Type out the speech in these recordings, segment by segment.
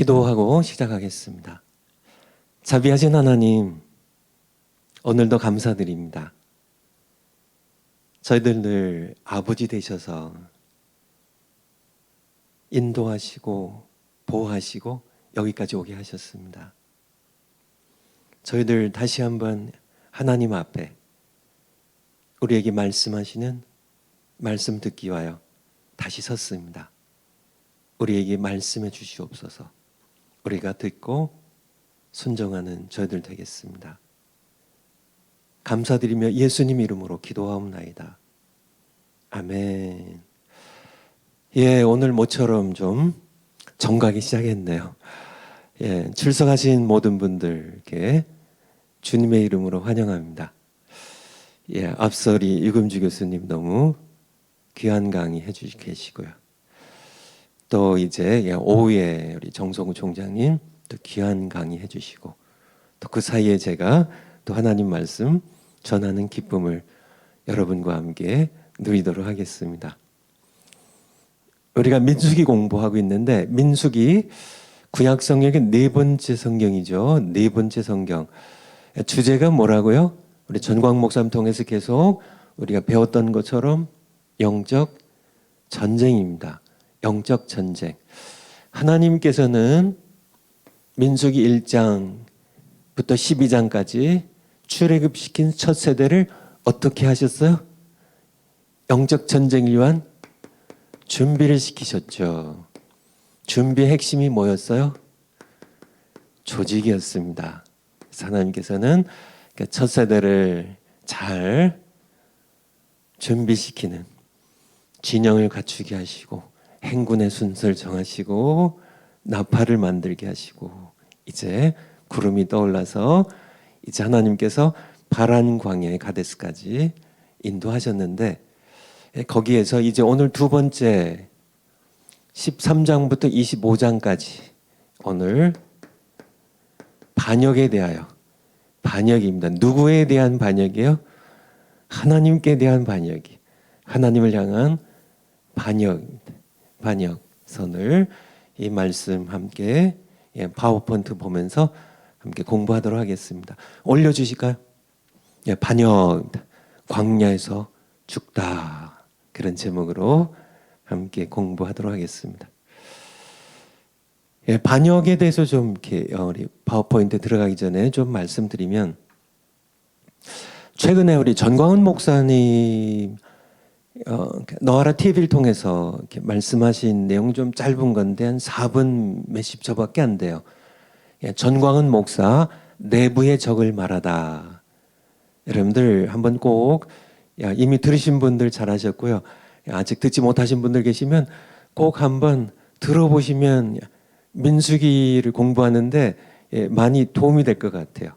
기도하고 시작하겠습니다. 자비하신 하나님, 오늘도 감사드립니다. 저희들 늘 아버지 되셔서 인도하시고 보호하시고 여기까지 오게 하셨습니다. 저희들 다시 한번 하나님 앞에 우리에게 말씀하시는 말씀 듣기 위하여 다시 섰습니다. 우리에게 말씀해 주시옵소서. 우리가 듣고 순종하는 저희들 되겠습니다. 감사드리며 예수님 이름으로 기도하옵나이다. 아멘. 예, 오늘 모처럼 좀 정각이 시작했네요. 예, 출석하신 모든 분들께 주님의 이름으로 환영합니다. 예, 앞서 우리 유금주 교수님 너무 귀한 강의 해주시고 계시고요. 또 이제 오후에 우리 정성우 총장님 또 귀한 강의 해주시고, 또 그 사이에 제가 또 하나님 말씀 전하는 기쁨을 여러분과 함께 누리도록 하겠습니다. 우리가 민수기 공부하고 있는데, 민수기 구약 성경의 네 번째 성경이죠. 네 번째 성경. 주제가 뭐라고요? 우리 전광 목사님 통해서 계속 우리가 배웠던 것처럼 영적 전쟁입니다. 영적 전쟁. 하나님께서는 민수기 1장부터 12장까지 출애굽시킨 첫 세대를 어떻게 하셨어요? 영적 전쟁을 위한 준비를 시키셨죠. 준비의 핵심이 뭐였어요? 조직이었습니다. 하나님께서는 첫 세대를 잘 준비시키는 진영을 갖추게 하시고, 행군의 순서를 정하시고, 나팔을 만들게 하시고, 이제 구름이 떠올라서 이제 하나님께서 바란 광야의 가데스까지 인도하셨는데, 거기에서 이제 오늘 두 번째 13장부터 25장까지 오늘 반역에 대하여, 반역입니다. 누구에 대한 반역이에요? 하나님께 대한 반역이, 하나님을 향한 반역입니다. 반역선을 이 말씀 함께 파워포인트 보면서 함께 공부하도록 하겠습니다. 올려주실까요? 반역입니다. 광야에서 죽다, 그런 제목으로 함께 공부하도록 하겠습니다. 반역에 대해서 좀 이렇게 우리 파워포인트 들어가기 전에 좀 말씀드리면, 최근에 우리 전광훈 목사님 너와라 TV를 통해서 이렇게 말씀하신 내용 좀 짧은 건데 한 4분 몇십 초밖에 안 돼요. 전광훈 목사 내부의 적을 말하다. 여러분들 한번 꼭, 이미 들으신 분들 잘하셨고요. 아직 듣지 못하신 분들 계시면 꼭 한번 들어보시면 민수기를 공부하는데 많이 도움이 될 것 같아요.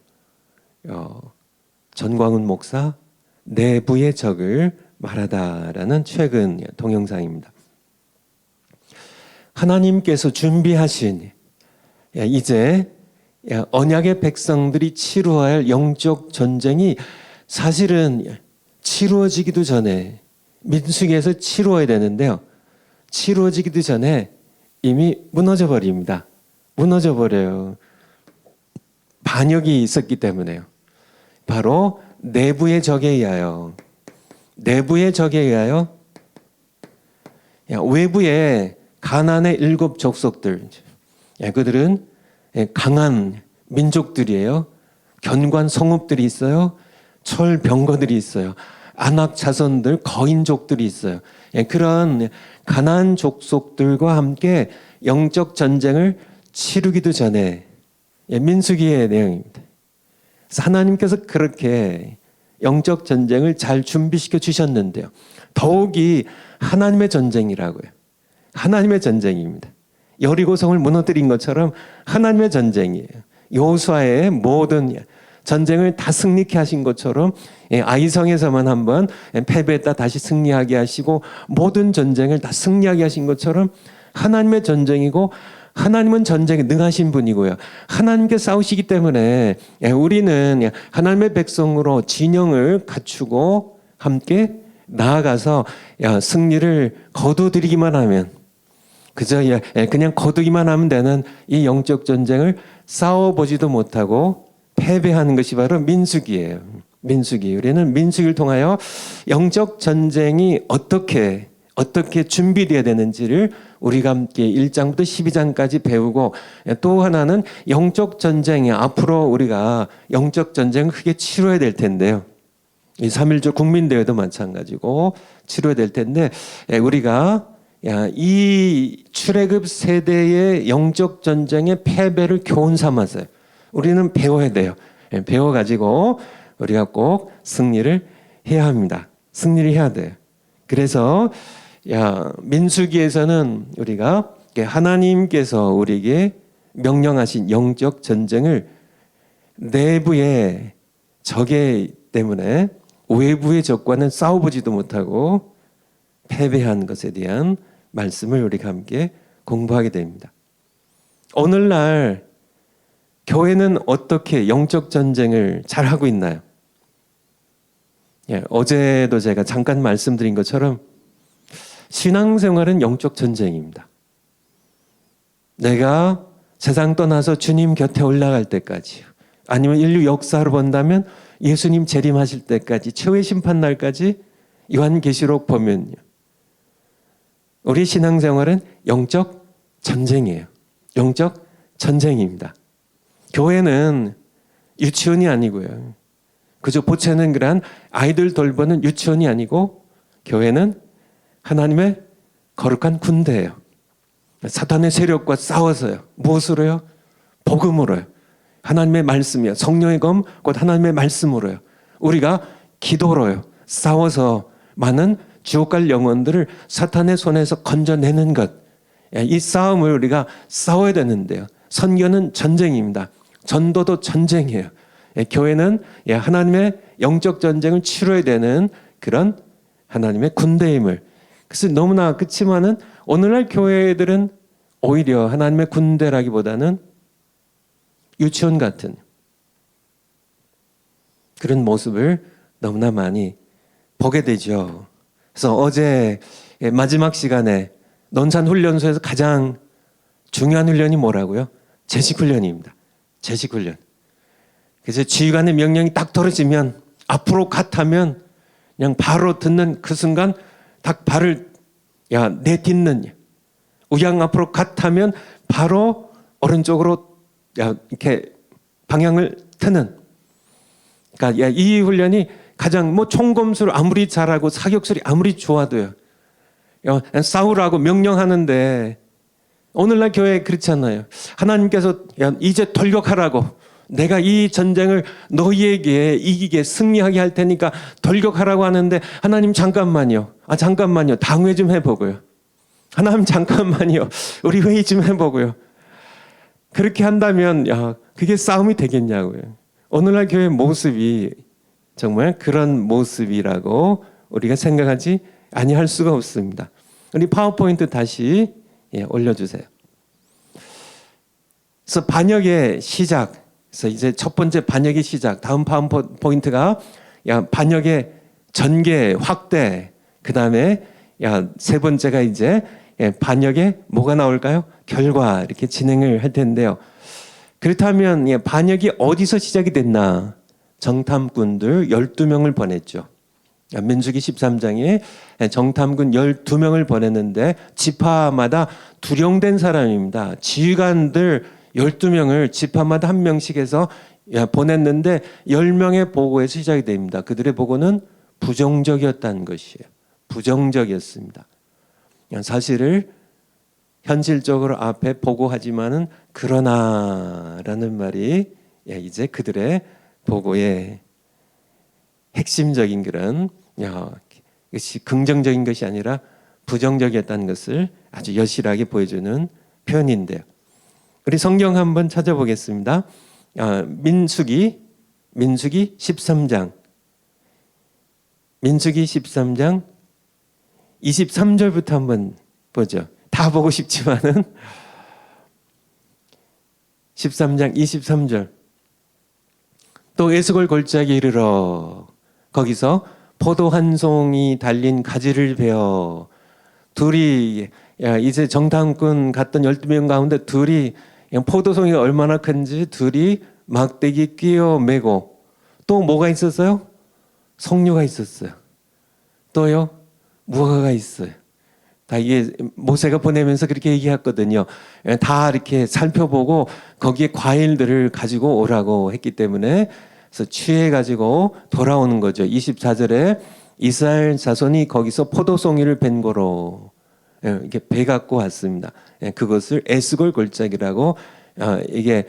전광훈 목사 내부의 적을 말하다라는 최근 동영상입니다. 하나님께서 준비하신 이제 언약의 백성들이 치루어야 할 영적 전쟁이 사실은 치루어지기도 전에, 민수기에서 치루어야 되는데요, 치루어지기도 전에 이미 무너져 버립니다. 무너져 버려요. 반역이 있었기 때문에요. 바로 내부의 적에 의하여, 내부의 적에 의하여 외부의 가나안의 7 족속들, 그들은 강한 민족들이에요. 견고한 성읍들이 있어요. 철 병거들이 있어요. 안악 자손들, 거인족들이 있어요. 그런 가나안 족속들과 함께 영적 전쟁을 치르기도 전에, 민수기의 내용입니다. 하나님께서 그렇게 영적 전쟁을 잘 준비시켜 주셨는데요, 더욱이 하나님의 전쟁이라고요. 하나님의 전쟁입니다. 여리고성을 무너뜨린 것처럼 하나님의 전쟁이에요. 여호수아의 모든 전쟁을 다 승리케 하신 것처럼 아이성에서만 한번 패배했다 다시 승리하게 하시고, 모든 전쟁을 다 승리하게 하신 것처럼 하나님의 전쟁이고, 하나님은 전쟁에 능하신 분이고요. 하나님께 싸우시기 때문에 우리는 하나님의 백성으로 진영을 갖추고 함께 나아가서 승리를 거두드리기만 하면, 그저 그냥 거두기만 하면 되는 이 영적 전쟁을 싸워보지도 못하고 패배하는 것이 바로 민수기예요. 민수기. 우리는 민수기를 통하여 영적 전쟁이 어떻게 준비되어야 되는지를 우리가 함께 1장부터 12장까지 배우고, 또 하나는 영적 전쟁이 앞으로 우리가 영적 전쟁을 크게 치러야 될 텐데요. 이 3.1조 국민대회도 마찬가지고 치러야 될 텐데, 우리가 이 출애굽 세대의 영적 전쟁의 패배를 교훈 삼아서요. 우리는 배워야 돼요. 배워가지고 우리가 꼭 승리를 해야 합니다. 승리를 해야 돼요. 그래서 민수기에서는 우리가 하나님께서 우리에게 명령하신 영적 전쟁을 내부의 적이 때문에 외부의 적과는 싸워보지도 못하고 패배한 것에 대한 말씀을 우리가 함께 공부하게 됩니다. 오늘날 교회는 어떻게 영적 전쟁을 잘하고 있나요? 어제도 제가 잠깐 말씀드린 것처럼 신앙생활은 영적 전쟁입니다. 내가 세상 떠나서 주님 곁에 올라갈 때까지, 아니면 인류 역사로 본다면 예수님 재림하실 때까지, 최후의 심판날까지 요한계시록 보면요, 우리 신앙생활은 영적 전쟁이에요. 영적 전쟁입니다. 교회는 유치원이 아니고요, 그저 보채는 그런 아이들 돌보는 유치원이 아니고, 교회는 하나님의 거룩한 군대예요. 사탄의 세력과 싸워서요. 무엇으로요? 복음으로요. 하나님의 말씀이요. 성령의 검, 곧 하나님의 말씀으로요. 우리가 기도로요. 싸워서 많은 지옥 갈 영혼들을 사탄의 손에서 건져내는 것. 이 싸움을 우리가 싸워야 되는데요. 선교는 전쟁입니다. 전도도 전쟁이에요. 교회는 하나님의 영적 전쟁을 치러야 되는 그런 하나님의 군대임을. 그래서 너무나 그렇지만은 오늘날 교회들은 오히려 하나님의 군대라기보다는 유치원 같은 그런 모습을 너무나 많이 보게 되죠. 그래서 어제 마지막 시간에 논산훈련소에서 가장 중요한 훈련이 뭐라고요? 제식훈련입니다. 제식훈련. 그래서 지휘관의 명령이 딱 떨어지면, 앞으로 갓하면 그냥 바로 듣는 그 순간 딱 발을 내딛는, 우양 앞으로 갓하면 바로 오른쪽으로 이렇게 방향을 트는. 그러니까 이 훈련이 가장 총검술 아무리 잘하고 사격술이 아무리 좋아도요, 싸우라고 명령하는데 오늘날 교회 그렇지 않나요? 하나님께서 이제 돌격하라고, 내가 이 전쟁을 너희에게 이기게 승리하게 할 테니까 돌격하라고 하는데, 하나님 잠깐만요. 잠깐만요. 당회 좀 해보고요. 하나님 잠깐만요. 우리 회의 좀 해보고요. 그렇게 한다면 그게 싸움이 되겠냐고요. 오늘날 교회 모습이 정말 그런 모습이라고 우리가 생각하지 아니할 수가 없습니다. 우리 파워포인트 다시 올려주세요. 그래서 반역의 시작. 그래서 이제 첫 번째 반역의 시작. 다음 파워포인트가 반역의 전개, 확대. 그 다음에 세 번째가 이제 반역의 뭐가 나올까요? 결과. 이렇게 진행을 할 텐데요. 그렇다면 반역이 어디서 시작이 됐나? 정탐꾼들 12명을 보냈죠. 민수기 13장에 정탐꾼 12명을 보냈는데 지파마다 두령된 사람입니다. 지휘관들 12명을 지파마다 한 명씩 해서 보냈는데 10명의 보고에서 시작이 됩니다. 그들의 보고는 부정적이었다는 것이에요. 부정적이었습니다. 사실을 현실적으로 앞에 보고하지만은 그러나라는 말이 이제 그들의 보고의 핵심적인 그런 이것이 긍정적인 것이 아니라 부정적이었다는 것을 아주 여실하게 보여주는 표현인데요. 우리 성경 한번 찾아보겠습니다. 민수기 13장. 민수기 13장 23절부터 한번 보죠. 다 보고 싶지만은 13장 23절. 또 에스골 골짜기에 이르러 거기서 포도 한 송이 달린 가지를 베어 둘이 야, 이제 정탐꾼 갔던 12명 가운데 둘이 그냥 포도송이가 얼마나 큰지 둘이 막대기 끼어 메고 또 뭐가 있었어요? 석류가 있었어요. 또요? 무화과가 있어요. 다 이게 모세가 보내면서 그렇게 얘기했거든요. 다 이렇게 살펴보고 거기에 과일들을 가지고 오라고 했기 때문에 그래서 취해가지고 돌아오는 거죠. 24절에 이스라엘 자손이 거기서 포도송이를 벤 거로 이렇게 배 갖고 왔습니다. 그것을 에스골 골짜기라고 이게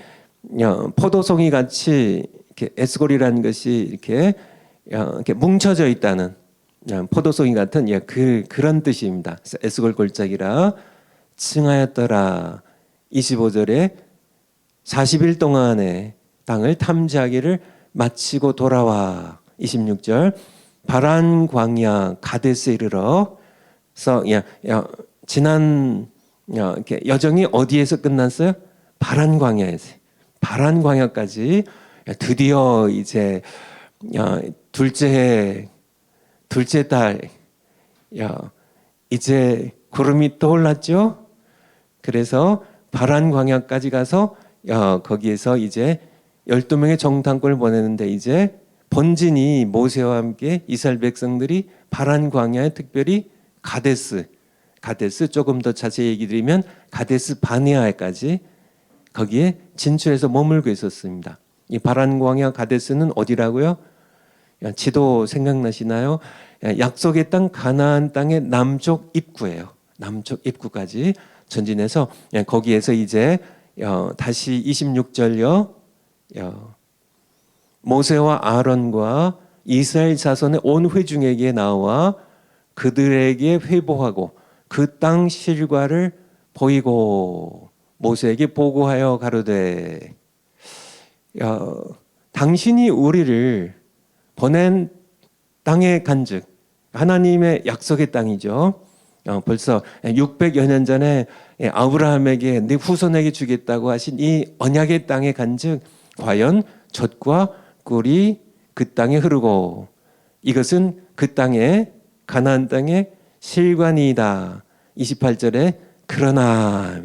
포도송이 같이 이렇게 에스골이라는 것이 이렇게 뭉쳐져 있다는 포도송이 같은 그런 뜻입니다. 에스골 골짜기라 칭하였더라. 25절에 40일 동안의 땅을 탐지하기를 마치고 돌아와. 26절 바란 광야 가데스에 이르러 그래서 지난 이렇게 여정이 어디에서 끝났어요? 바란 광야에서. 바란 광야까지 드디어 이제 둘째 달 이제 구름이 떠올랐죠. 그래서 바란 광야까지 가서 거기에서 이제 12명의 정탐꾼을 보내는데 이제 본진이 모세와 함께 이스라엘 백성들이 바란 광야에 특별히 가데스 조금 더 자세히 얘기 드리면 가데스 바네아에까지 거기에 진출해서 머물고 있었습니다. 이 바란 광야 가데스는 어디라고요? 지도 생각나시나요? 약속의 땅 가나안 땅의 남쪽 입구예요. 남쪽 입구까지 전진해서 거기에서 이제 다시 26절요. 모세와 아론과 이스라엘 자손의 온 회중에게 나와 그들에게 회복하고 그 땅 실과를 보이고 모세에게 보고하여 가로되 당신이 우리를 보낸 땅의 간즉 하나님의 약속의 땅이죠. 벌써 600여 년 전에 아브라함에게 네 후손에게 주겠다고 하신 이 언약의 땅의 간즉 과연 젖과 꿀이 그 땅에 흐르고 이것은 그 땅에 가나안 땅의 실관이다. 28절에 그러나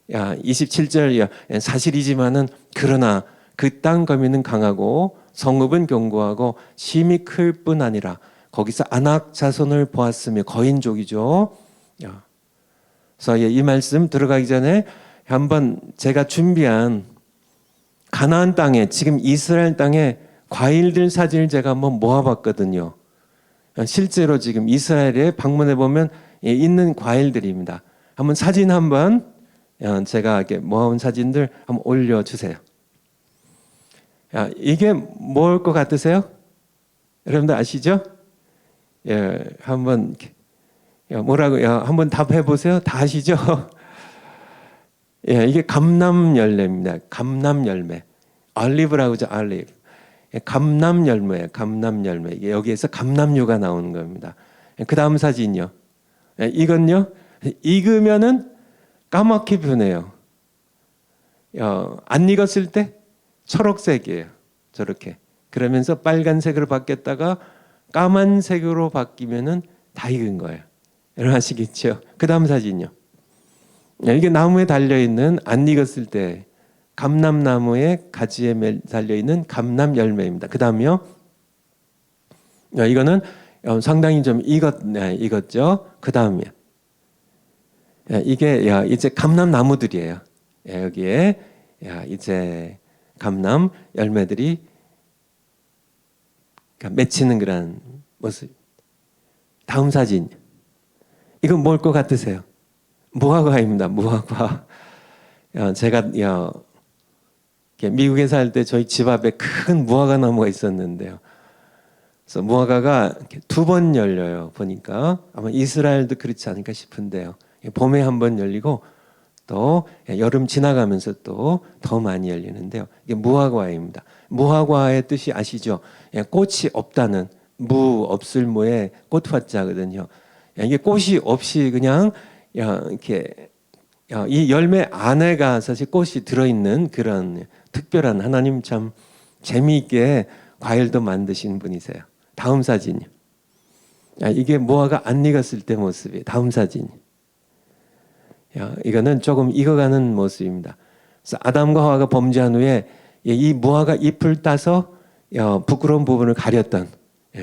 27절 사실이지만은 그러나 그 땅 거민은 강하고 성읍은 견고하고 심히 클 뿐 아니라 거기서 아낙 자손을 보았으며 거인족이죠. 그래서 이 말씀 들어가기 전에 한번 제가 준비한 가나안 땅에 지금 이스라엘 땅에 과일들 사진을 제가 한번 모아봤거든요. 실제로 지금 이스라엘에 방문해 보면 있는 과일들입니다. 한번 사진 한번 제가 이렇게 모아온 사진들 한번 올려주세요. 이게 뭘 것 같으세요? 여러분들 아시죠? 한번 뭐라고 한번 답해 보세요. 다 아시죠? 이게 감람 열매입니다. 감람 열매. 알리브라고 하죠. 알리브. 감람 열매예요. 감람 열매. 이게 여기에서 감람류가 나오는 겁니다. 그 다음 사진요. 이건요. 익으면은 까맣게 변해요. 안 익었을 때 초록색이에요. 저렇게. 그러면서 빨간색으로 바뀌었다가 까만색으로 바뀌면은 다 익은 거예요. 여러분 아시겠죠? 그 다음 사진요. 이게 나무에 달려있는 안 익었을 때 감람나무의 가지에 달려있는 감람 열매입니다. 그 다음이요. 이거는 상당히 좀 익었죠. 그 다음이요. 이게 이제 감람나무들이에요. 여기에 이제 감람 열매들이 맺히는 그런 모습. 다음 사진. 이건 뭘 것 같으세요? 무화과입니다. 무화과. 제가 미국에 살 때 저희 집 앞에 큰 무화과 나무가 있었는데요. 그래서 무화과가 2번 열려요. 보니까 아마 이스라엘도 그렇지 않을까 싶은데요. 봄에 한 번 열리고 또 여름 지나가면서 또 더 많이 열리는데요. 이게 무화과입니다. 무화과의 뜻이 아시죠? 꽃이 없다는 무 없을 무에 꽃화자거든요. 이게 꽃이 없이 그냥 이렇게 이 열매 안에가 사실 꽃이 들어있는 그런 특별한 하나님 참 재미있게 과일도 만드신 분이세요. 다음 사진요. 이게 무화과 안 익었을 때 모습이에요. 다음 사진. 이거는 조금 익어가는 모습입니다. 그래서 아담과 하와가 범죄한 후에 이 무화과 잎을 따서 부끄러운 부분을 가렸던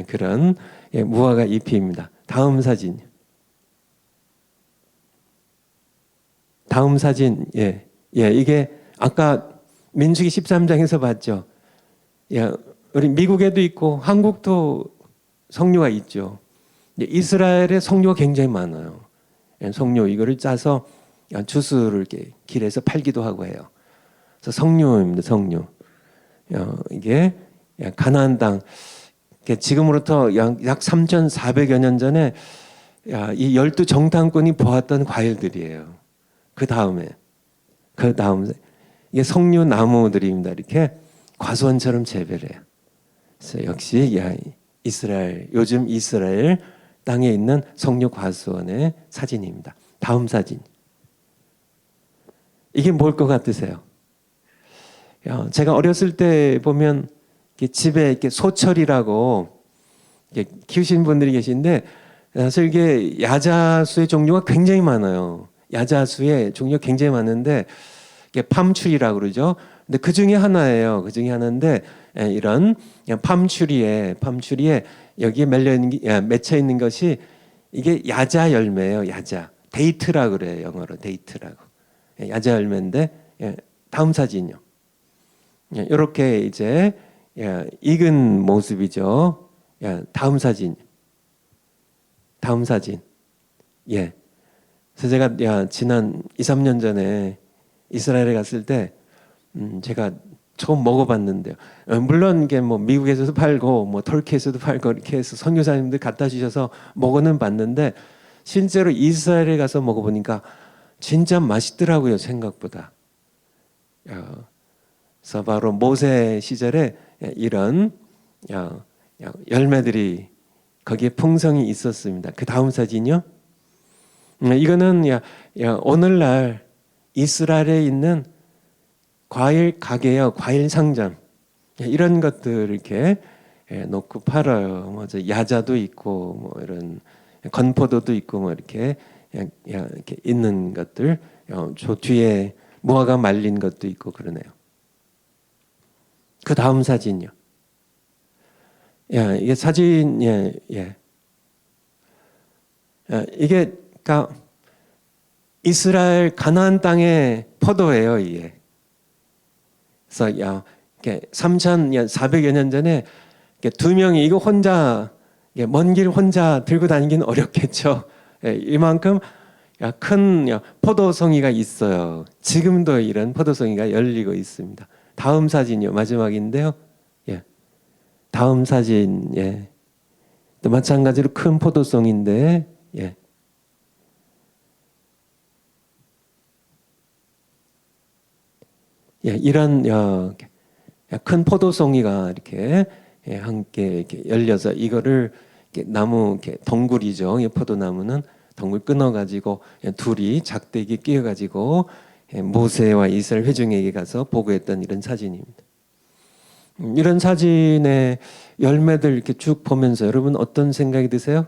그런 무화과 잎입니다. 다음 사진. 다음 사진. 이게 아까 민수기 13장에서 봤죠. 우리 미국에도 있고 한국도 석류가 있죠. 이스라엘에 석류가 굉장히 많아요. 석류 이거를 짜서 주스를 이렇게 길에서 팔기도 하고 해요. 그래서 석류입니다. 석류. 이게 가나안 땅. 지금으로부터 약 3,400여 년 전에 이 12정탐꾼이 보았던 과일들이에요. 그 다음에 이게 석류 나무들입니다. 이렇게 과수원처럼 재배를 해요. 그래서 역시 이스라엘, 요즘 이스라엘 땅에 있는 석류 과수원의 사진입니다. 다음 사진. 이게 뭘 것 같으세요? 제가 어렸을 때 보면 집에 이렇게 소철이라고 키우시는 분들이 계신데 사실 이게 야자수의 종류가 굉장히 많아요. 야자수의 종류가 굉장히 많은데 이게 팜추리라고 그러죠. 근데 그 중에 하나예요. 그 중에 하나인데 이런 팜추리에 여기에 맺혀 있는 것이 이게 야자 열매예요. 야자. 데이트라고 그래요. 영어로 데이트라고. 야자 열매인데 다음 사진요. 이렇게 이제 익은 모습이죠. 다음 사진. 다음 사진. 그래서 제가 지난 2, 3년 전에 이스라엘에 갔을 때 제가 처음 먹어봤는데요. 물론 이게 뭐 미국에서도 팔고 뭐 터키에서도 팔고 이렇게 해서 선교사님들 갖다 주셔서 먹어는 봤는데 실제로 이스라엘에 가서 먹어보니까 진짜 맛있더라고요. 생각보다. 그래서 바로 모세 시절에 이런 열매들이 거기에 풍성이 있었습니다. 그 다음 사진이요. 이거는 오늘날 이스라엘에 있는 과일 가게요. 과일 상점. 이런 것들 이렇게 놓고 팔아요. 뭐 야자도 있고 뭐 이런 건포도도 있고 뭐 이렇게 있는 것들. 저 뒤에 무화과 말린 것도 있고 그러네요. 그 다음 사진요. 이게 사진 이게 이스라엘 가나안 땅의 포도예요. 이게. 그래서 3,400여 년 전에 두 명이 이거 혼자 먼 길 혼자 들고 다니기는 어렵겠죠. 이만큼 큰 포도송이가 있어요. 지금도 이런 포도송이가 열리고 있습니다. 다음 사진이요. 마지막인데요. 다음 사진. 또 마찬가지로 큰 포도송인데 이런 큰 포도송이가 이렇게 함께 이렇게 열려서 이거를 나무 덩굴이죠. 포도나무는 덩굴 끊어가지고 둘이 작대기 끼어가지고 모세와 이스라엘 회중에게 가서 보고했던 이런 사진입니다. 이런 사진의 열매들 이렇게 쭉 보면서 여러분 어떤 생각이 드세요?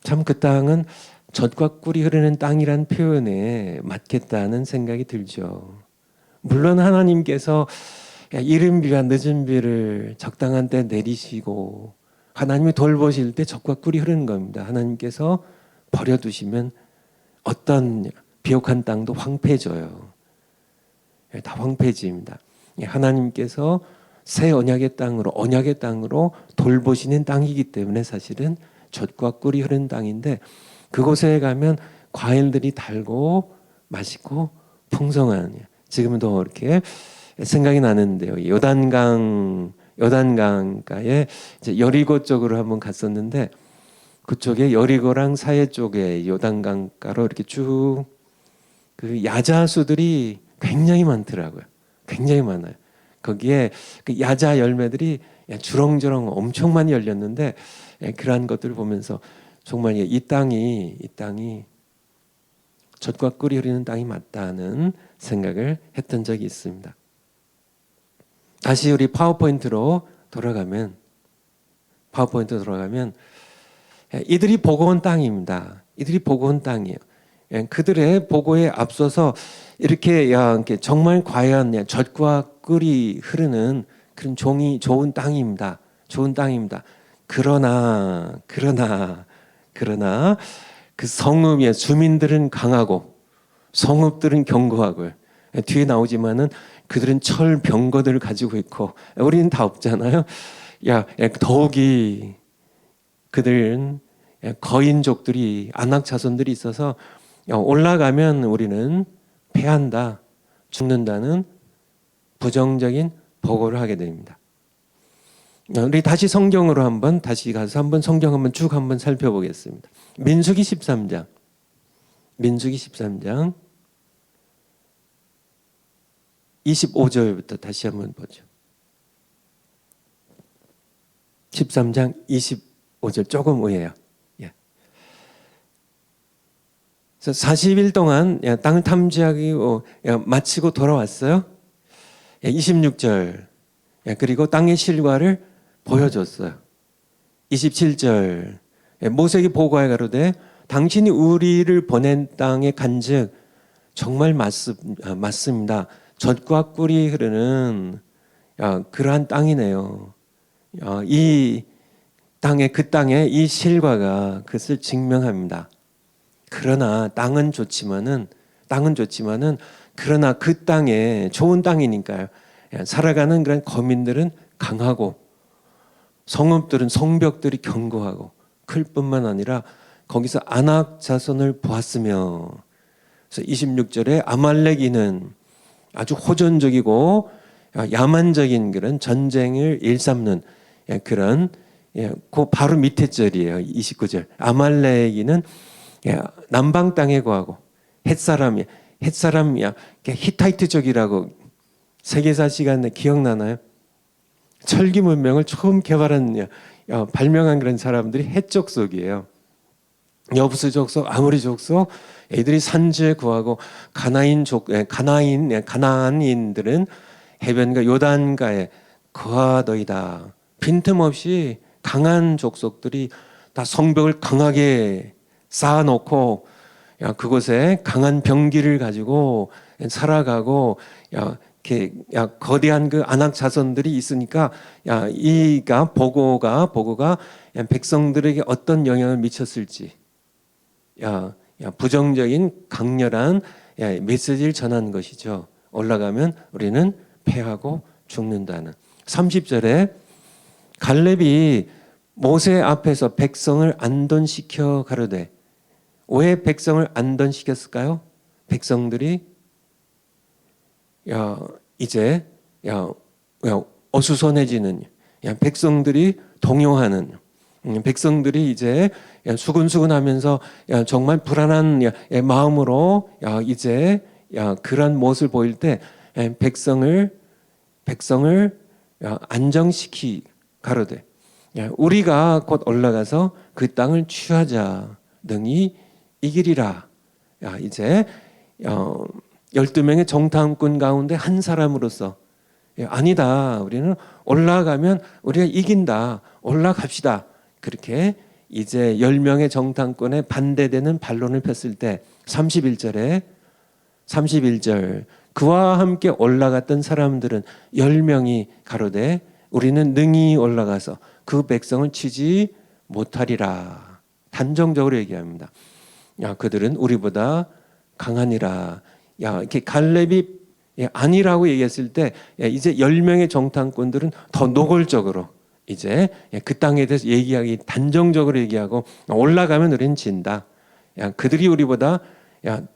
참 그 땅은 젖과 꿀이 흐르는 땅이란 표현에 맞겠다는 생각이 들죠. 물론 하나님께서 이른 비와 늦은 비를 적당한 때 내리시고 하나님이 돌보실 때 젖과 꿀이 흐르는 겁니다. 하나님께서 버려두시면 어떤 비옥한 땅도 황폐해져요. 다 황폐해집니다. 하나님께서 새 언약의 땅으로 돌보시는 땅이기 때문에 사실은 젖과 꿀이 흐르는 땅인데 그곳에 가면 과일들이 달고 맛있고 풍성한 지금도 이렇게 생각이 나는데요. 요단강가에 이제 여리고 쪽으로 한번 갔었는데 그쪽에 여리고랑 사해 쪽에 요단강가로 이렇게 쭉 그 야자수들이 굉장히 많더라고요. 굉장히 많아요. 거기에 그 야자 열매들이 주렁주렁 엄청 많이 열렸는데 그러한 것들을 보면서 정말 이 땅이 젖과 꿀이 흐르는 땅이 맞다는 생각을 했던 적이 있습니다. 다시 우리 파워포인트로 돌아가면 이들이 보고 온 땅입니다. 이들이 보고 온 땅이에요. 그들의 보고에 앞서서 이렇게 이렇게 정말 과연 젖과 꿀이 흐르는 그런 좋은 땅입니다. 좋은 땅입니다. 그러나 그 성읍의 주민들은 강하고 성읍들은 견고하고 뒤에 나오지만은 그들은 철병거들을 가지고 있고 우리는 다 없잖아요. 더욱이 그들은 거인족들이 안악 자손들이 있어서 올라가면 우리는 패한다, 죽는다는 부정적인 보고를 하게 됩니다. 우리 다시 성경으로 다시 가서 성경 쭉 살펴보겠습니다. 민수기 13장 25절부터 다시 한번 보죠. 13장 25절 조금 의해요. 40일 동안 땅을 탐지하고 마치고 돌아왔어요. 26절 그리고 땅의 실과를 보여줬어요. 27절 모세에게 보고하여 가로되 당신이 우리를 보낸 땅에 간즉 정말 맞습니다. 젖과 꿀이 흐르는 그러한 땅이네요. 이 땅에 그 땅에 이 실과가 그것을 증명합니다. 그러나 땅은 좋지만은 그러나 그 땅에 좋은 땅이니까요. 살아가는 그런 거민들은 강하고 성읍들은 성벽들이 견고하고 클 뿐만 아니라 거기서 아낙 자손을 보았으며 그래서 26절에 아말렉인은 아주 호전적이고 야만적인 그런 전쟁을 일삼는 그런 그 바로 밑에 절이에요. 29절 아말렉인은 남방 땅에 거하고 헷사람이야 히타이트족이라고 세계사 시간에 기억나나요? 철기 문명을 처음 발명한 그런 사람들이 헷족속이에요. 여부스 족속, 아모리 족속, 애들이 산지에 거하고 가나안인들은 해변가 요단가에 거하더이다. 빈틈없이 강한 족속들이 다 성벽을 강하게 쌓아놓고 그곳에 강한 병기를 가지고 살아가고 거대한 그 아낙 자손들이 있으니까 이가 보고가 백성들에게 어떤 영향을 미쳤을지 부정적인 강렬한 메시지를 전하는 것이죠. 올라가면 우리는 패하고 죽는다는. 30절에 갈렙이 모세 앞에서 백성을 안돈시켜 가로되 왜 백성을 안돈시켰을까요? 백성들이 이제 어수선해지는 백성들이 동요하는 백성들이 이제 수근수근하면서 정말 불안한 마음으로 이제 그런 모습을 보일 때 백성을 안정시키 가로되 우리가 곧 올라가서 그 땅을 취하자 능히 이기리라. 이제 12명의 정탐꾼 가운데 한 사람으로서 아니다. 우리는 올라가면 우리가 이긴다. 올라갑시다. 그렇게 이제 10명의 정탐꾼에 반대되는 반론을 폈을 때 31절 그와 함께 올라갔던 사람들은 10명이 가로되 우리는 능히 올라가서 그 백성을 치지 못하리라. 단정적으로 얘기합니다. 그들은 우리보다 강하니라. 이렇게 갈렙이 아니라고 얘기했을 때 이제 10명의 정탐꾼들은 더 노골적으로 이제 그 땅에 대해서 단정적으로 얘기하고 올라가면 우리는 진다. 그들이 우리보다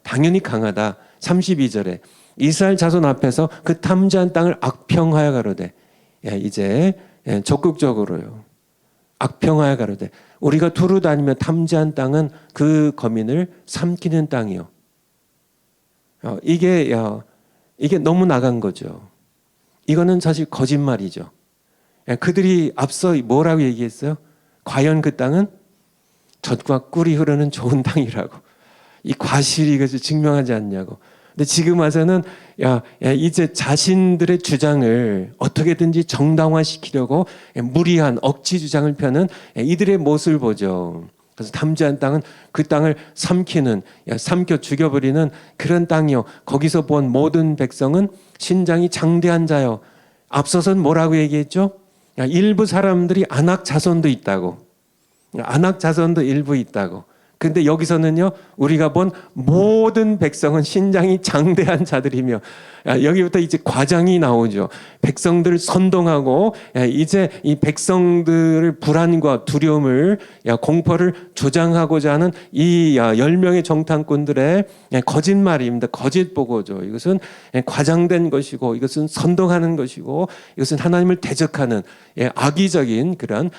당연히 강하다. 32절에 이스라엘 자손 앞에서 그 탐지한 땅을 악평하여 가로되 이제 적극적으로요. 악평하여 가로되 우리가 두루 다니며 탐지한 땅은 그 거민을 삼키는 땅이요. 이게 너무 나간 거죠. 이거는 사실 거짓말이죠. 그들이 앞서 뭐라고 얘기했어요? 과연 그 땅은 젖과 꿀이 흐르는 좋은 땅이라고. 이 과실이 이것을 증명하지 않냐고. 근데 지금 와서는 이제 자신들의 주장을 어떻게든지 정당화시키려고 무리한 억지 주장을 펴는 이들의 모습을 보죠. 그래서 탐지한 땅은 그 땅을 삼키는, 삼켜 죽여버리는 그런 땅이요. 거기서 본 모든 백성은 신장이 장대한 자요. 앞서선 뭐라고 얘기했죠? 일부 사람들이 안악 자손도 있다고. 안악 자손도 일부 있다고. 근데 여기서는요, 우리가 본 모든 백성은 신장이 장대한 자들이며, 여기부터 이제 과장이 나오죠. 백성들을 선동하고, 이제 이 백성들을 불안과 두려움을, 공포를 조장하고자 하는 이 10명의 정탐꾼들의 거짓말입니다. 거짓 보고죠. 이것은 과장된 것이고, 이것은 선동하는 것이고, 이것은 하나님을 대적하는 악의적인 그런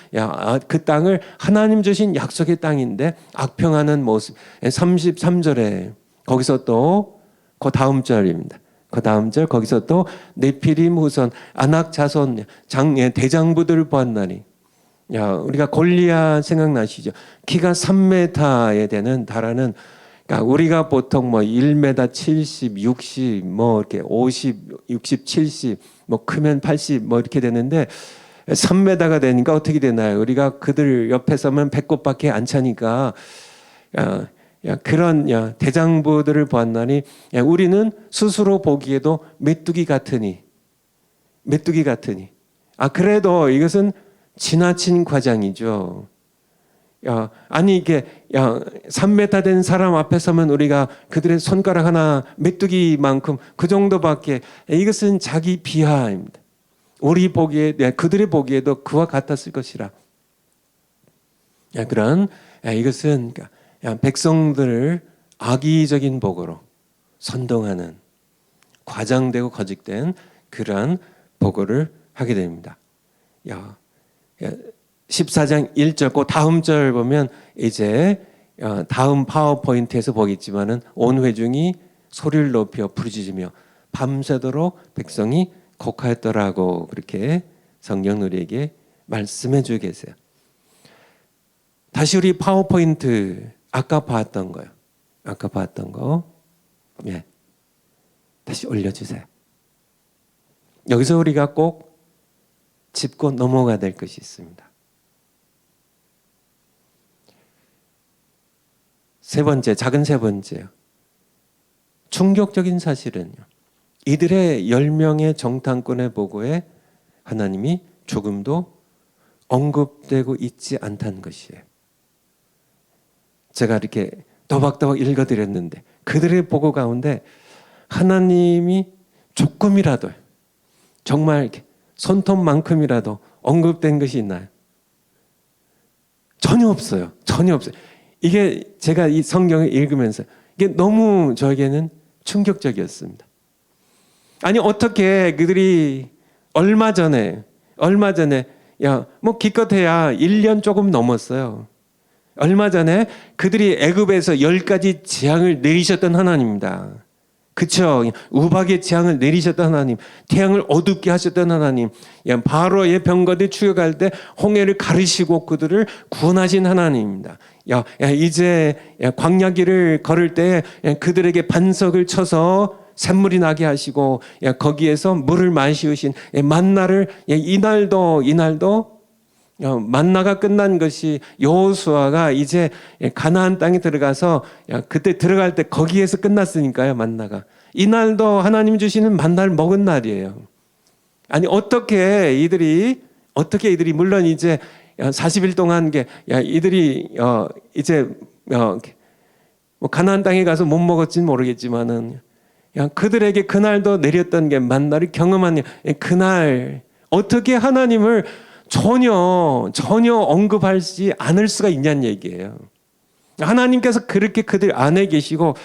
그 땅을 하나님 주신 약속의 땅인데 악평하는 모습. 33절에 거기서 또 그 다음 절입니다. 그 다음 절 거기서 또 네피림 후손 아낙 자손 대장부들을 보았나니, 우리가 골리앗 생각나시죠? 키가 3m에 되는 달하는, 그러니까 우리가 보통 뭐 1m 70, 60, 뭐 이렇게 50, 60, 70, 뭐 크면 80 뭐 이렇게 되는데 3m가 되니까 어떻게 되나요? 우리가 그들 옆에 서면 배꼽밖에 안 차니까 그런 대장부들을 보았나니 우리는 스스로 보기에도 메뚜기 같으니. 그래도 이것은 지나친 과장이죠. 아니 이게 3m 된 사람 앞에 서면 우리가 그들의 손가락 하나 메뚜기만큼 그 정도밖에, 이것은 자기 비하입니다. 우리 보기에, 그들의 보기에도 그와 같았을 것이라. 그런 이것은 백성들을 악의적인 복으로 선동하는, 과장되고 거짓된 그러한 보고를 하게 됩니다. 14장 1절, 그 다음 절 보면 이제 다음 파워포인트에서 보겠지만은 온 회중이 소리를 높여 부르짖으며 밤새도록 백성이 곡하였더라고, 그렇게 성경 우리에게 말씀해 주고 계세요. 다시 우리 파워포인트 아까 봤던 거요. 아까 봤던 거. 다시 올려주세요. 여기서 우리가 꼭 짚고 넘어가야 될 것이 있습니다. 세 번째, 작은 세 번째요. 충격적인 사실은요, 이들의 10명의 정탐꾼의 보고에 하나님이 조금도 언급되고 있지 않다는 것이에요. 제가 이렇게 또박또박 읽어드렸는데 그들의 보고 가운데 하나님이 조금이라도, 정말 이렇게 손톱만큼이라도 언급된 것이 있나요? 전혀 없어요. 전혀 없어요. 이게 제가 이 성경을 읽으면서 이게 너무 저에게는 충격적이었습니다. 아니 어떻게 그들이 얼마 전에 뭐 기껏해야 1년 조금 넘었어요. 얼마 전에 그들이 애굽에서 10가지 재앙을 내리셨던 하나님입니다. 그쵸? 우박의 재앙을 내리셨던 하나님, 태양을 어둡게 하셨던 하나님, 바로의 병거들 추격할 때 홍해를 가르시고 그들을 구원하신 하나님입니다. 이제 광야길을 걸을 때 그들에게 반석을 쳐서 샘물이 나게 하시고 거기에서 물을 마시우신 만나를, 이날도 만나가 끝난 것이 여호수아가 이제 가나안 땅에 들어가서 그때 들어갈 때 거기에서 끝났으니까요. 만나가 이날도 하나님 주시는 만나를 먹은 날이에요. 아니 어떻게 이들이 물론 이제 40일 동안 이들이 이제 뭐 가나안 땅에 가서 못 먹었지는 모르겠지만은 그들에게 그날도 내렸던 게 만나를 경험한 그날, 어떻게 하나님을 전혀 언급하지 않을 수가 있냐는 얘기예요. 하나님께서 그렇게 그들 안에 계시고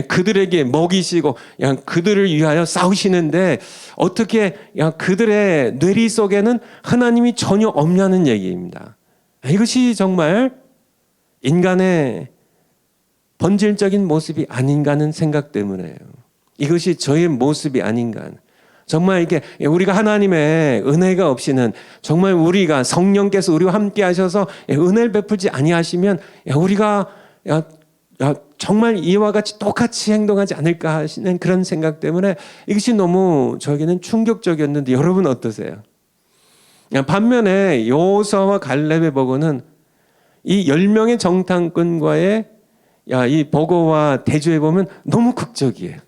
그들에게 먹이시고 그들을 위하여 싸우시는데 어떻게 그들의 뇌리 속에는 하나님이 전혀 없냐는 얘기입니다. 이것이 정말 인간의 본질적인 모습이 아닌가 하는 생각 때문에요. 이것이 저의 모습이 아닌가. 정말 이게 우리가 하나님의 은혜가 없이는, 정말 우리가 성령께서 우리와 함께 하셔서 은혜를 베풀지 아니하시면 우리가 정말 이와 같이 똑같이 행동하지 않을까 하시는 그런 생각 때문에 이것이 너무 저에게는 충격적이었는데 여러분 어떠세요? 반면에 여호수아와 갈렙의 보고는 이 10명의 정탐꾼과의 이 보고와 대조해 보면 너무 극적이에요.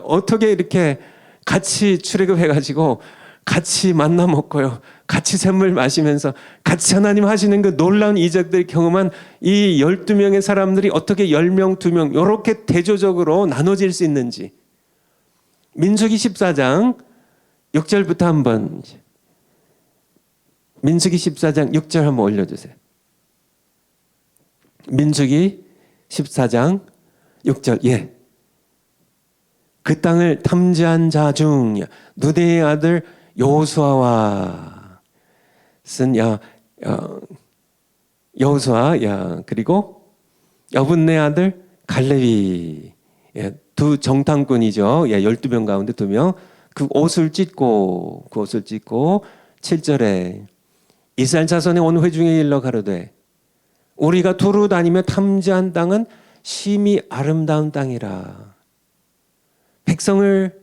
어떻게 이렇게 같이 출애굽해가지고 같이 만나 먹고요, 같이 샘물 마시면서 같이 하나님 하시는 그 놀라운 이적들 경험한 이 12명의 사람들이 어떻게 10명, 2명 이렇게 대조적으로 나눠질 수 있는지. 민수기 14장 6절부터 한번, 민수기 14장 6절 한번 올려주세요. 민수기 14장 6절. 예. 그 땅을 탐지한 자 중 누대의 아들 여호수아와 쓴 여호수아 그리고 여분네 아들 갈렙이, 두 정탐꾼이죠. 12명 가운데 2명. 그 옷을 찢고 7절에 이스라엘 자손의 온 회중에 일러 가로되 우리가 두루 다니며 탐지한 땅은 심히 아름다운 땅이라. 백성을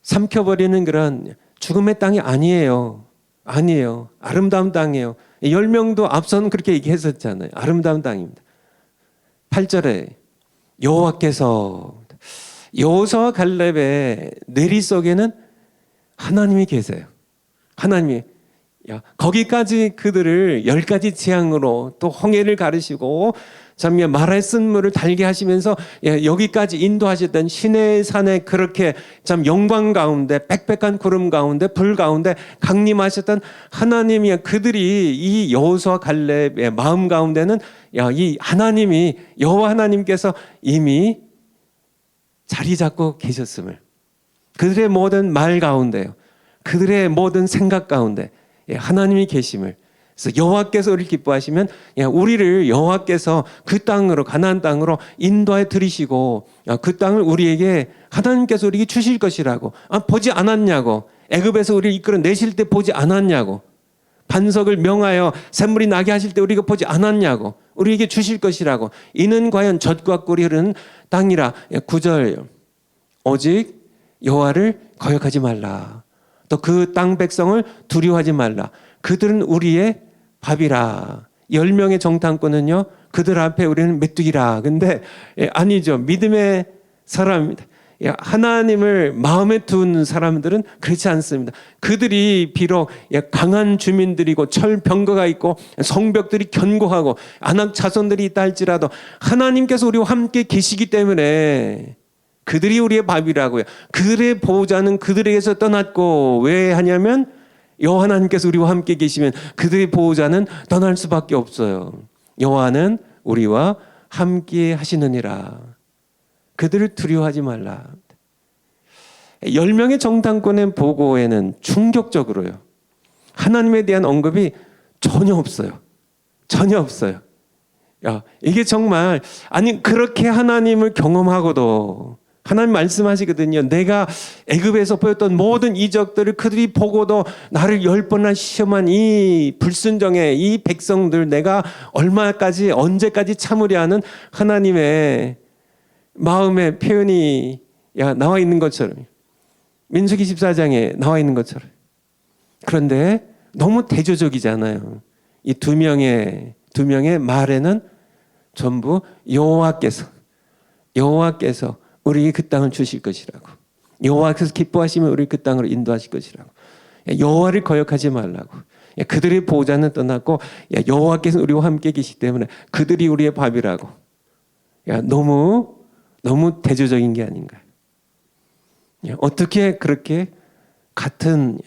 삼켜버리는 그런 죽음의 땅이 아니에요. 아니에요. 아름다운 땅이에요. 10명도 앞선 그렇게 얘기했었잖아요. 아름다운 땅입니다. 8절에 여호와께서, 여호수아와 갈렙의 뇌리 속에는 하나님이 계세요. 하나님이 거기까지 그들을 10가지 재앙으로 또 홍해를 가르시고 참 말할 쓴물을 달게 하시면서 여기까지 인도하셨던 시내 산에 그렇게 참 영광 가운데 빽빽한 구름 가운데 불 가운데 강림하셨던 하나님이, 그들이 이 여호수아 갈렙의 마음 가운데는 이 하나님이, 여호와 하나님께서 이미 자리 잡고 계셨음을, 그들의 모든 말 가운데요, 그들의 모든 생각 가운데 하나님이 계심을. 그래서 여호와께서 우리를 기뻐하시면 우리를 여호와께서 그 땅으로, 가나안 땅으로 인도해 들이시고 그 땅을 우리에게 하나님께서 우리에게 주실 것이라고. 보지 않았냐고. 애굽에서 우리를 이끌어 내실 때 보지 않았냐고. 반석을 명하여 샘물이 나게 하실 때 우리가 보지 않았냐고. 우리에게 주실 것이라고. 이는 과연 젖과 꿀이 흐르는 땅이라. 9절 오직 여호와를 거역하지 말라. 또 그 땅 백성을 두려워하지 말라. 그들은 우리의 밥이라. 10명의 정탐꾼은요, 그들 앞에 우리는 메뚜기라. 근데 아니죠. 믿음의 사람입니다. 하나님을 마음에 둔 사람들은 그렇지 않습니다. 그들이 비록 강한 주민들이고 철병거가 있고 성벽들이 견고하고 아낙 자손들이 있다 할지라도 하나님께서 우리와 함께 계시기 때문에 그들이 우리의 밥이라고요. 그들의 보호자는 그들에게서 떠났고, 왜 하냐면 여호와 하나님께서 우리와 함께 계시면 그들의 보호자는 떠날 수밖에 없어요. 여호와는 우리와 함께 하시느니라. 그들을 두려워하지 말라. 10명의 정탐꾼의 보고에는 충격적으로요, 하나님에 대한 언급이 전혀 없어요. 전혀 없어요. 이게 정말, 아니 그렇게 하나님을 경험하고도 하나님 말씀하시거든요. 내가 애굽에서 보였던 모든 이적들을 그들이 보고도 나를 10번이나 시험한 이 불순종의 이 백성들, 내가 얼마까지, 언제까지 참으려 하는 하나님의 마음의 표현이 나와 있는 것처럼, 민수기 14장에 나와 있는 것처럼. 그런데 너무 대조적이잖아요. 이 두 명의 말에는 전부 여호와께서 우리에게 그 땅을 주실 것이라고. 여호와께서 기뻐하시면 우리를 그 땅으로 인도하실 것이라고. 여호와를 거역하지 말라고. 그들의 보호자는 떠났고 여호와께서 우리와 함께 계시기 때문에 그들이 우리의 밥이라고. 너무 대조적인 게 아닌가요? 어떻게 그렇게 같은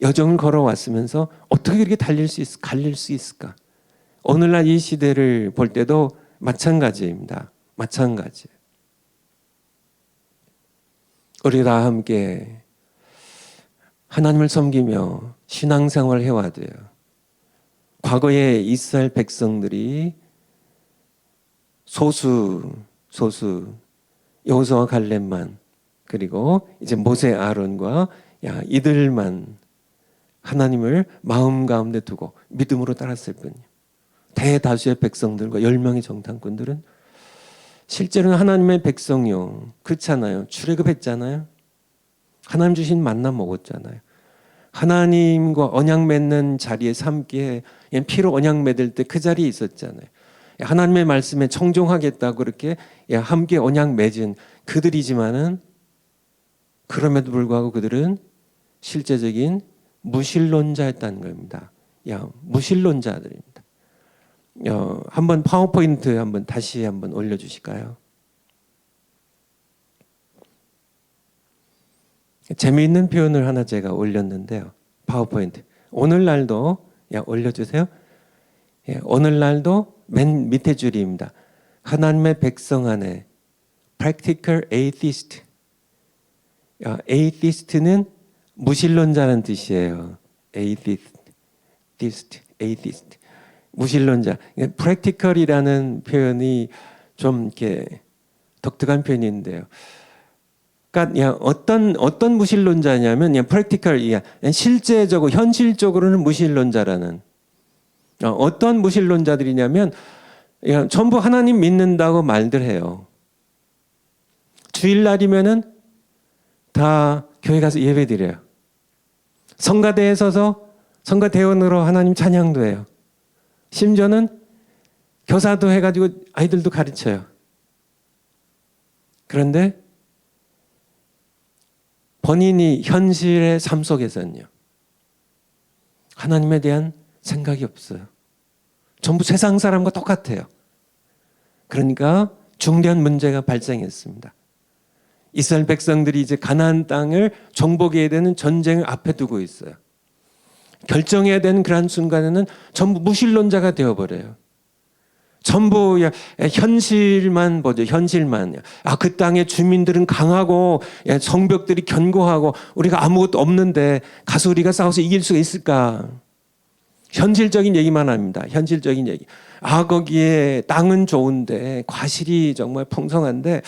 여정을 걸어왔으면서 어떻게 그렇게 갈릴 수 있을까? 오늘날 이 시대를 볼 때도 마찬가지입니다. 마찬가지. 우리 다 함께 하나님을 섬기며 신앙생활을 해와도요, 과거에 이스라엘 백성들이 소수 여호수아와 갈렙만, 그리고 이제 모세 아론과 이들만 하나님을 마음 가운데 두고 믿음으로 따랐을 뿐이요, 대다수의 백성들과 10명의 정탐꾼들은 실제로는 하나님의 백성이요, 그렇잖아요. 출애굽했잖아요. 하나님 주신 만나 먹었잖아요. 하나님과 언약 맺는 자리에서 함께 피로 언약 맺을 때 그 자리에 있었잖아요. 하나님의 말씀에 청종하겠다고 그렇게 함께 언약 맺은 그들이지만은 그럼에도 불구하고 그들은 실제적인 무신론자였다는 겁니다. 무신론자들입니다. 한번 파워포인트 한번 다시 한번 올려주실까요? 재미있는 표현을 하나 제가 올렸는데요. 파워포인트. 오늘날도 올려주세요. 오늘날도 맨 밑에 줄입니다. 하나님의 백성 안에 practical atheist. atheist는 무신론자라는 뜻이에요. atheist. 무신론자. practical이라는 표현이 좀 이렇게 독특한 표현인데요. 그러니까 어떤 무신론자냐면 practical, 실제적으로 현실적으로는 무신론자라는 어떤 무신론자들이냐면 전부 하나님 믿는다고 말들 해요. 주일날이면은 다 교회 가서 예배드려요. 성가대에 서서 성가대원으로 하나님 찬양도 해요. 심지어는 교사도 해가지고 아이들도 가르쳐요. 그런데 본인이 현실의 삶 속에서는요, 하나님에 대한 생각이 없어요. 전부 세상 사람과 똑같아요. 그러니까 중대한 문제가 발생했습니다. 이스라엘 백성들이 이제 가나안 땅을 정복해야 되는 전쟁을 앞에 두고 있어요. 결정해야 되는 그런 순간에는 전부 무신론자가 되어버려요. 전부 현실만 보죠. 현실만. 그 땅의 주민들은 강하고 성벽들이 견고하고 우리가 아무것도 없는데 가서 우리가 싸워서 이길 수가 있을까? 현실적인 얘기만 합니다. 현실적인 얘기. 거기에 땅은 좋은데 과실이 정말 풍성한데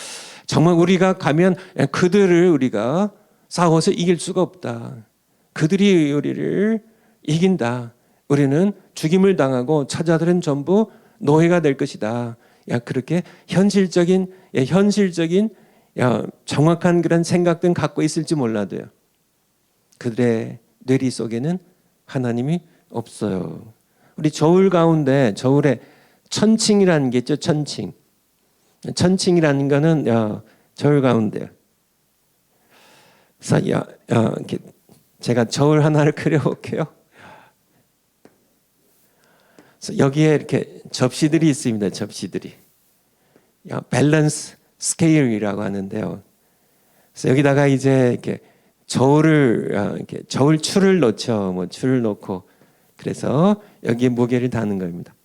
정말 우리가 가면 그들을 우리가 싸워서 이길 수가 없다. 그들이 우리를 이긴다. 우리는 죽임을 당하고 처자들은 전부 노예가 될 것이다. 그렇게 현실적인 정확한 그런 생각들은 갖고 있을지 몰라도요. 그들의 뇌리 속에는 하나님이 없어요. 우리 저울 가운데 저울에 천칭이라는 게 있죠. 천칭이라는 거는 저울 가운데요. 그래서 제가 저울 하나를 그려볼게요. 그래서 여기에 이렇게 접시들이 있습니다. 접시들이 밸런스 스케일이라고 하는데요. 그래서 여기다가 이제 이렇게 이렇게 저울 줄을 넣죠. 줄을 넣고 그래서 여기에 무게를 다는 겁니다.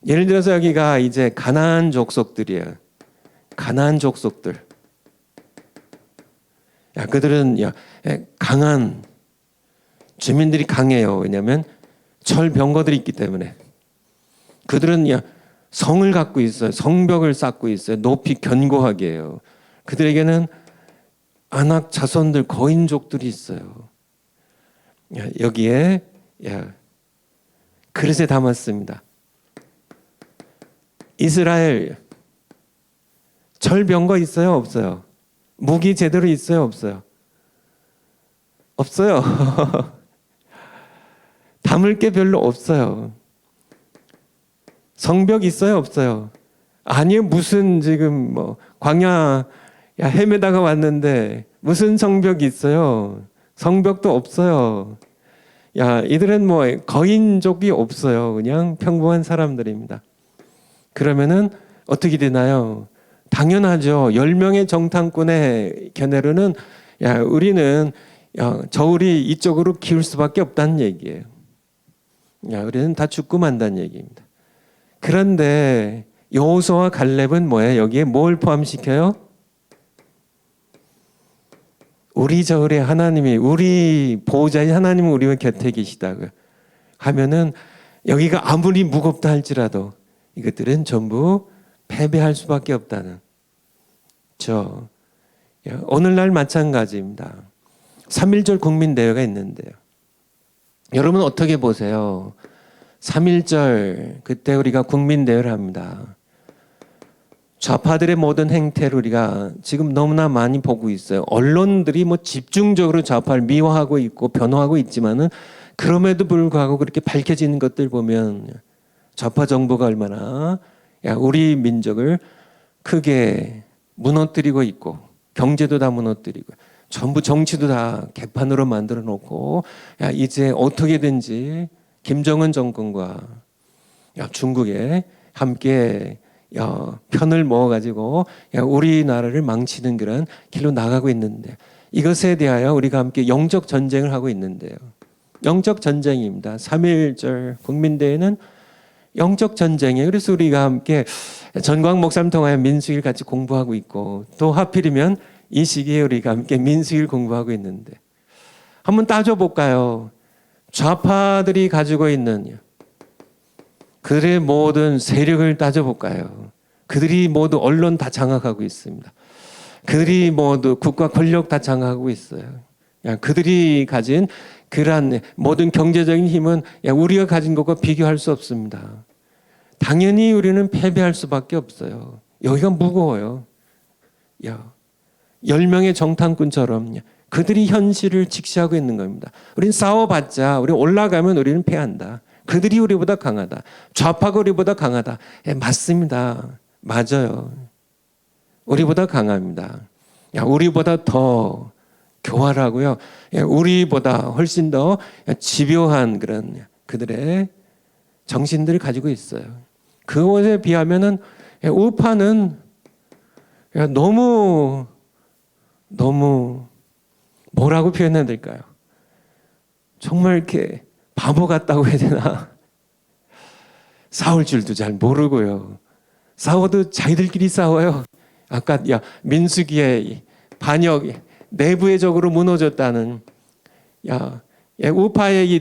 예를 들어서 여기가 이제 가나안 족속들이에요. 가나안 족속들. 그들은 강한 주민들이 강해요. 왜냐하면 철병거들이 있기 때문에. 그들은 성을 갖고 있어요. 성벽을 쌓고 있어요. 높이 견고하게 해요. 그들에게는 아낙 자손들 거인족들이 있어요. 여기에 그릇에 담았습니다. 이스라엘 철병거 있어요? 없어요? 무기 제대로 있어요? 없어요? 없어요. 담을 게 별로 없어요. 성벽 있어요? 없어요? 아니요. 무슨 지금 광야 헤매다가 왔는데 무슨 성벽이 있어요? 성벽도 없어요. 이들은 거인족이 없어요. 그냥 평범한 사람들입니다. 그러면은 어떻게 되나요? 당연하죠. 10명의 정탐꾼의 견해로는 우리는 저울이 이쪽으로 기울 수밖에 없다는 얘기예요. 우리는 다 죽고 만다는 얘기입니다. 그런데 여호수아와 갈렙은 뭐예요? 여기에 뭘 포함시켜요? 우리 저울에 하나님이, 우리 보호자인 하나님은 우리와 곁에 계시다고요. 하면은 여기가 아무리 무겁다 할지라도 이것들은 전부 패배할 수밖에 없다는. 오늘날 마찬가지입니다. 3.1절 국민대회가 있는데요. 여러분 어떻게 보세요? 3.1절 그때 우리가 국민대회를 합니다. 좌파들의 모든 행태를 우리가 지금 너무나 많이 보고 있어요. 언론들이 뭐 집중적으로 좌파를 미화하고 있고 변호하고 있지만은 그럼에도 불구하고 그렇게 밝혀지는 것들 보면 좌파 정부가 얼마나 우리 민족을 크게 무너뜨리고 있고 경제도 다 무너뜨리고 전부 정치도 다 개판으로 만들어 놓고 이제 어떻게든지 김정은 정권과 중국에 함께 편을 모아가지고 우리나라를 망치는 그런 길로 나가고 있는데 이것에 대하여 우리가 함께 영적 전쟁을 하고 있는데요. 영적 전쟁입니다. 3.1절 국민대회는 영적 전쟁이에요. 그래서 우리가 함께 전광 목사님 통하여 민수기를 같이 공부하고 있고 또 하필이면 이 시기에 우리가 함께 민수기를 공부하고 있는데 한번 따져볼까요? 좌파들이 가지고 있는 그들의 모든 세력을 따져볼까요? 그들이 모두 언론 다 장악하고 있습니다. 그들이 모두 국가 권력 다 장악하고 있어요. 그들이 가진 그러한 모든 경제적인 힘은 우리가 가진 것과 비교할 수 없습니다. 당연히 우리는 패배할 수밖에 없어요. 여기가 무거워요. 10명의 정탐꾼처럼 그들이 현실을 직시하고 있는 겁니다. 우리는 싸워봤자 우리 올라가면 우리는 패한다. 그들이 우리보다 강하다. 좌파가 우리보다 강하다. 맞습니다. 맞아요. 우리보다 강합니다. 우리보다 더 교활하고요. 우리보다 훨씬 더 집요한 그런 그들의 정신들을 가지고 있어요. 그것에 비하면은 우파는 너무 뭐라고 표현해야 될까요? 정말 이렇게 바보 같다고 해야 되나? 싸울 줄도 잘 모르고요. 싸워도 자기들끼리 싸워요. 아까 민수기의 반역 내부적으로 무너졌다는 우파의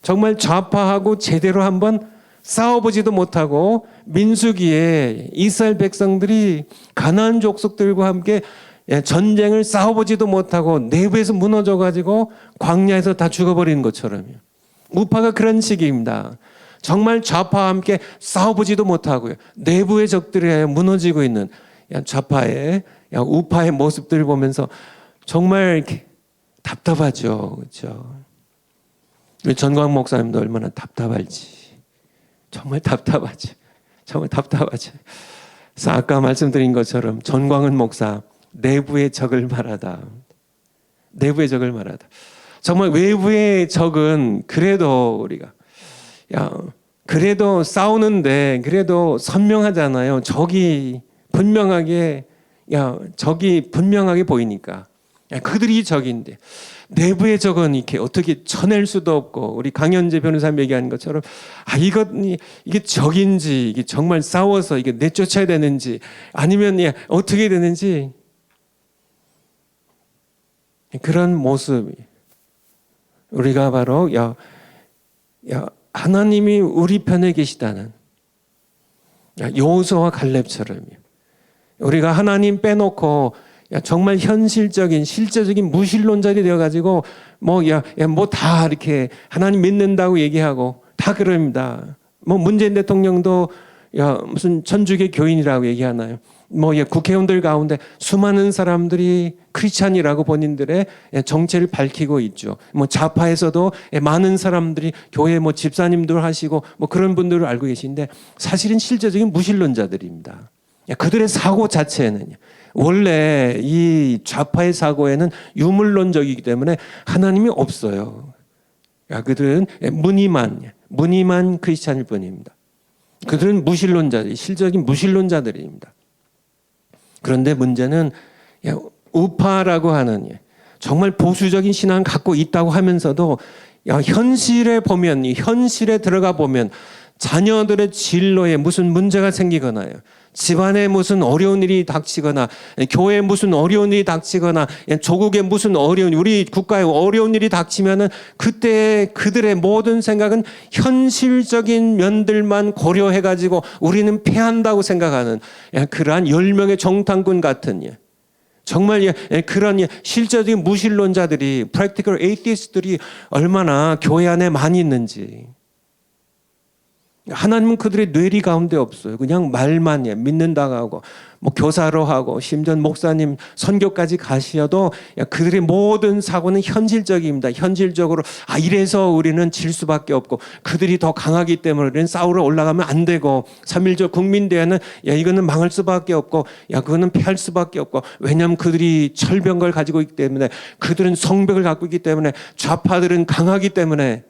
정말 좌파하고 제대로 한번 싸워보지도 못하고 민수기에 이스라엘 백성들이 가나안 족속들과 함께 전쟁을 싸워보지도 못하고 내부에서 무너져가지고 광야에서 다 죽어버리는 것처럼요. 우파가 그런 시기입니다. 정말 좌파와 함께 싸워보지도 못하고요. 내부의 적들에 무너지고 있는 좌파의 우파의 모습들을 보면서 정말 이렇게 답답하죠. 그렇죠? 우리 전광 목사님도 얼마나 답답할지. 정말 답답하죠. 정말 답답하죠. 그래서 아까 말씀드린 것처럼 전광은 목사 내부의 적을 말하다. 내부의 적을 말하다. 정말 외부의 적은 그래도 우리가 그래도 싸우는데 그래도 선명하잖아요. 적이 분명하게 보이니까 그들이 적인데 내부의 적은 이렇게 어떻게 쳐낼 수도 없고 우리 강현재 변호사님 얘기하는 것처럼 이게 적인지 이게 정말 싸워서 이게 내쫓아야 되는지 아니면 어떻게 되는지 그런 모습 우리가 바로 하나님이 우리 편에 계시다는 여호수아와 갈렙처럼 우리가 하나님 빼놓고 정말 현실적인 실제적인 무신론자들이 되어가지고 뭐 다 이렇게 하나님 믿는다고 얘기하고 다 그럽니다. 뭐 문재인 대통령도 무슨 천주교 교인이라고 얘기하나요? 뭐 국회의원들 가운데 수많은 사람들이 크리스찬이라고 본인들의 정체를 밝히고 있죠. 뭐 좌파에서도 많은 사람들이 교회 뭐 집사님들 하시고 뭐 그런 분들을 알고 계신데 사실은 실제적인 무신론자들입니다. 그들의 사고 자체는 원래 이 좌파의 사고에는 유물론적이기 때문에 하나님이 없어요. 그들은 무늬만 크리스찬일 뿐입니다. 그들은 무신론자들, 실적인 무신론자들입니다. 그런데 문제는 우파라고 하는 정말 보수적인 신앙을 갖고 있다고 하면서도 현실에 들어가 보면 자녀들의 진로에 무슨 문제가 생기거나요. 집안에 무슨 어려운 일이 닥치거나 교회에 무슨 어려운 일이 닥치거나 조국에 무슨 우리 국가에 어려운 일이 닥치면은 그때 그들의 모든 생각은 현실적인 면들만 고려해가지고 우리는 패한다고 생각하는 그러한 10명의 정탐꾼 같은 정말 그런 실제적인 무신론자들이 practical atheist들이 얼마나 교회 안에 많이 있는지 하나님은 그들의 뇌리 가운데 없어요. 그냥 말만 해. 믿는다고 하고 뭐 교사로 하고 심지어 목사님 선교까지 가셔도 그들의 모든 사고는 현실적입니다. 현실적으로 이래서 우리는 질 수밖에 없고 그들이 더 강하기 때문에 우리는 싸우러 올라가면 안 되고 3.1조 국민대회는 이거는 망할 수밖에 없고 그거는 패할 수밖에 없고 왜냐하면 그들이 철병걸 가지고 있기 때문에 그들은 성벽을 갖고 있기 때문에 좌파들은 강하기 때문에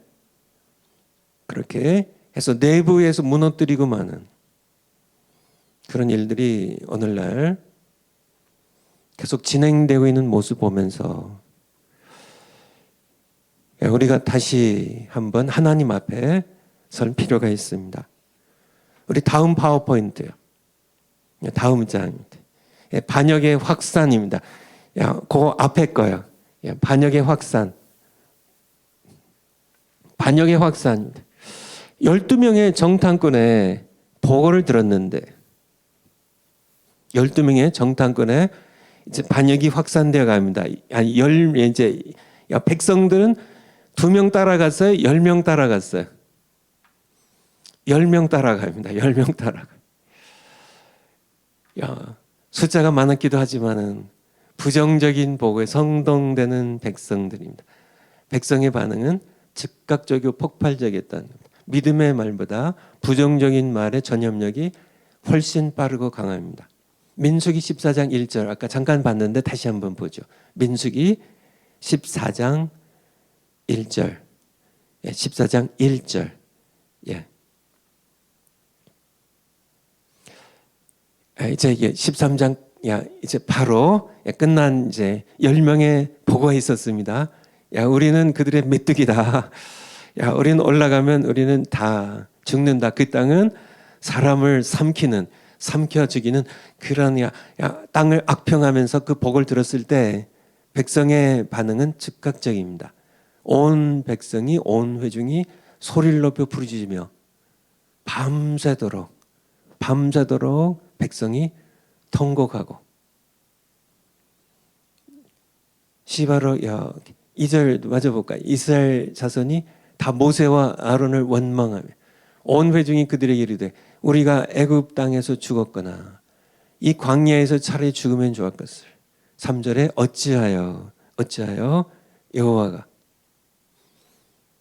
그렇게 해서 내부에서 무너뜨리고 마는 그런 일들이 오늘날 계속 진행되고 있는 모습 보면서 우리가 다시 한번 하나님 앞에 설 필요가 있습니다. 우리 다음 파워포인트요. 다음 장입니다. 반역의 확산입니다. 그 앞에 거요. 반역의 확산. 반역의 확산입니다. 12명의 정탐꾼의 보고를 들었는데 12명의 정탐꾼의 이제 반역이 확산되어 갑니다. 이제 백성들은 2명 따라갔어요. 10명 따라갔어요. 10명 따라갑니다. 10명 따라가. 숫자가 많았기도 하지만은 부정적인 보고에 성동되는 백성들입니다. 백성의 반응은 즉각적이고 폭발적이었다는 겁니다. 믿음의 말보다 부정적인 말의 전염력이 훨씬 빠르고 강합니다. 민수기 14장 1절 아까 잠깐 봤는데 다시 한번 보죠. 민수기 14장 1절 14장 1절 이제 13장 이제 바로 끝난 이제 10명의 보고가 있었습니다. 우리는 그들의 메뚜기다. 우리는 올라가면 우리는 다 죽는다. 그 땅은 사람을 삼켜 죽이는 그런 땅을 악평하면서 그 복을 들었을 때 백성의 반응은 즉각적입니다. 온 백성이 온 회중이 소리를 높여 부르짖으며 밤새도록 백성이 통곡하고 시바로 2절 맞아 볼까요? 이스라엘 자손이 다 모세와 아론을 원망하며 온 회중이 그들에게 이르되 우리가 애굽 땅에서 죽었거나 이 광야에서 차라리 죽으면 좋았겠을. 3절에 어찌하여 여호와가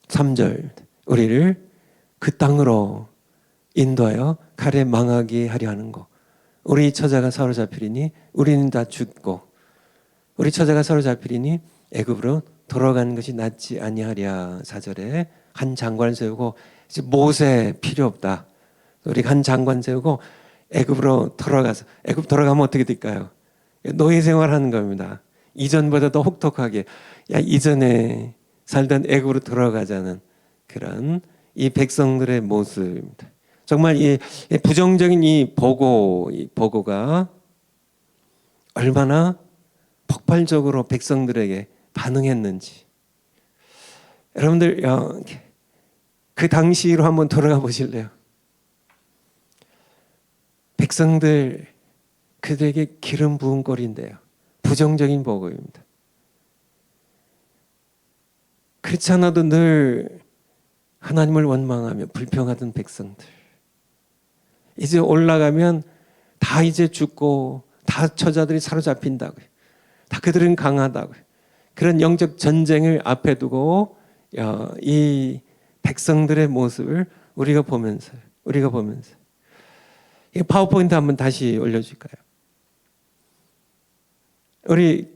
3절 우리를 그 땅으로 인도하여 칼에 망하게 하려 하는 거. 우리 처자가 사로잡히리니 우리는 다 죽고 우리 처자가 사로잡히리니 애굽으로 돌아가는 것이 낫지 아니하랴. 4절에 한 장관 세우고 이제 모세 필요 없다. 우리 한 장관 세우고 애굽으로 돌아가서 애굽 돌아가면 어떻게 될까요? 노예 생활하는 겁니다. 이전보다 더 혹독하게 이전에 살던 애굽으로 돌아가자는 그런 이 백성들의 모습입니다. 정말 이 부정적인 이 보고가 얼마나 폭발적으로 백성들에게 반응했는지 여러분들 그 당시로 한번 돌아가 보실래요? 백성들 그들에게 기름 부은 꼴인데요. 부정적인 보고입니다. 그렇지 않아도 늘 하나님을 원망하며 불평하던 백성들 이제 올라가면 다 이제 죽고 다 처자들이 사로잡힌다고요. 다 그들은 강하다고요. 그런 영적 전쟁을 앞에 두고 이 백성들의 모습을 우리가 보면서 이 파워포인트 한번 다시 올려줄까요? 우리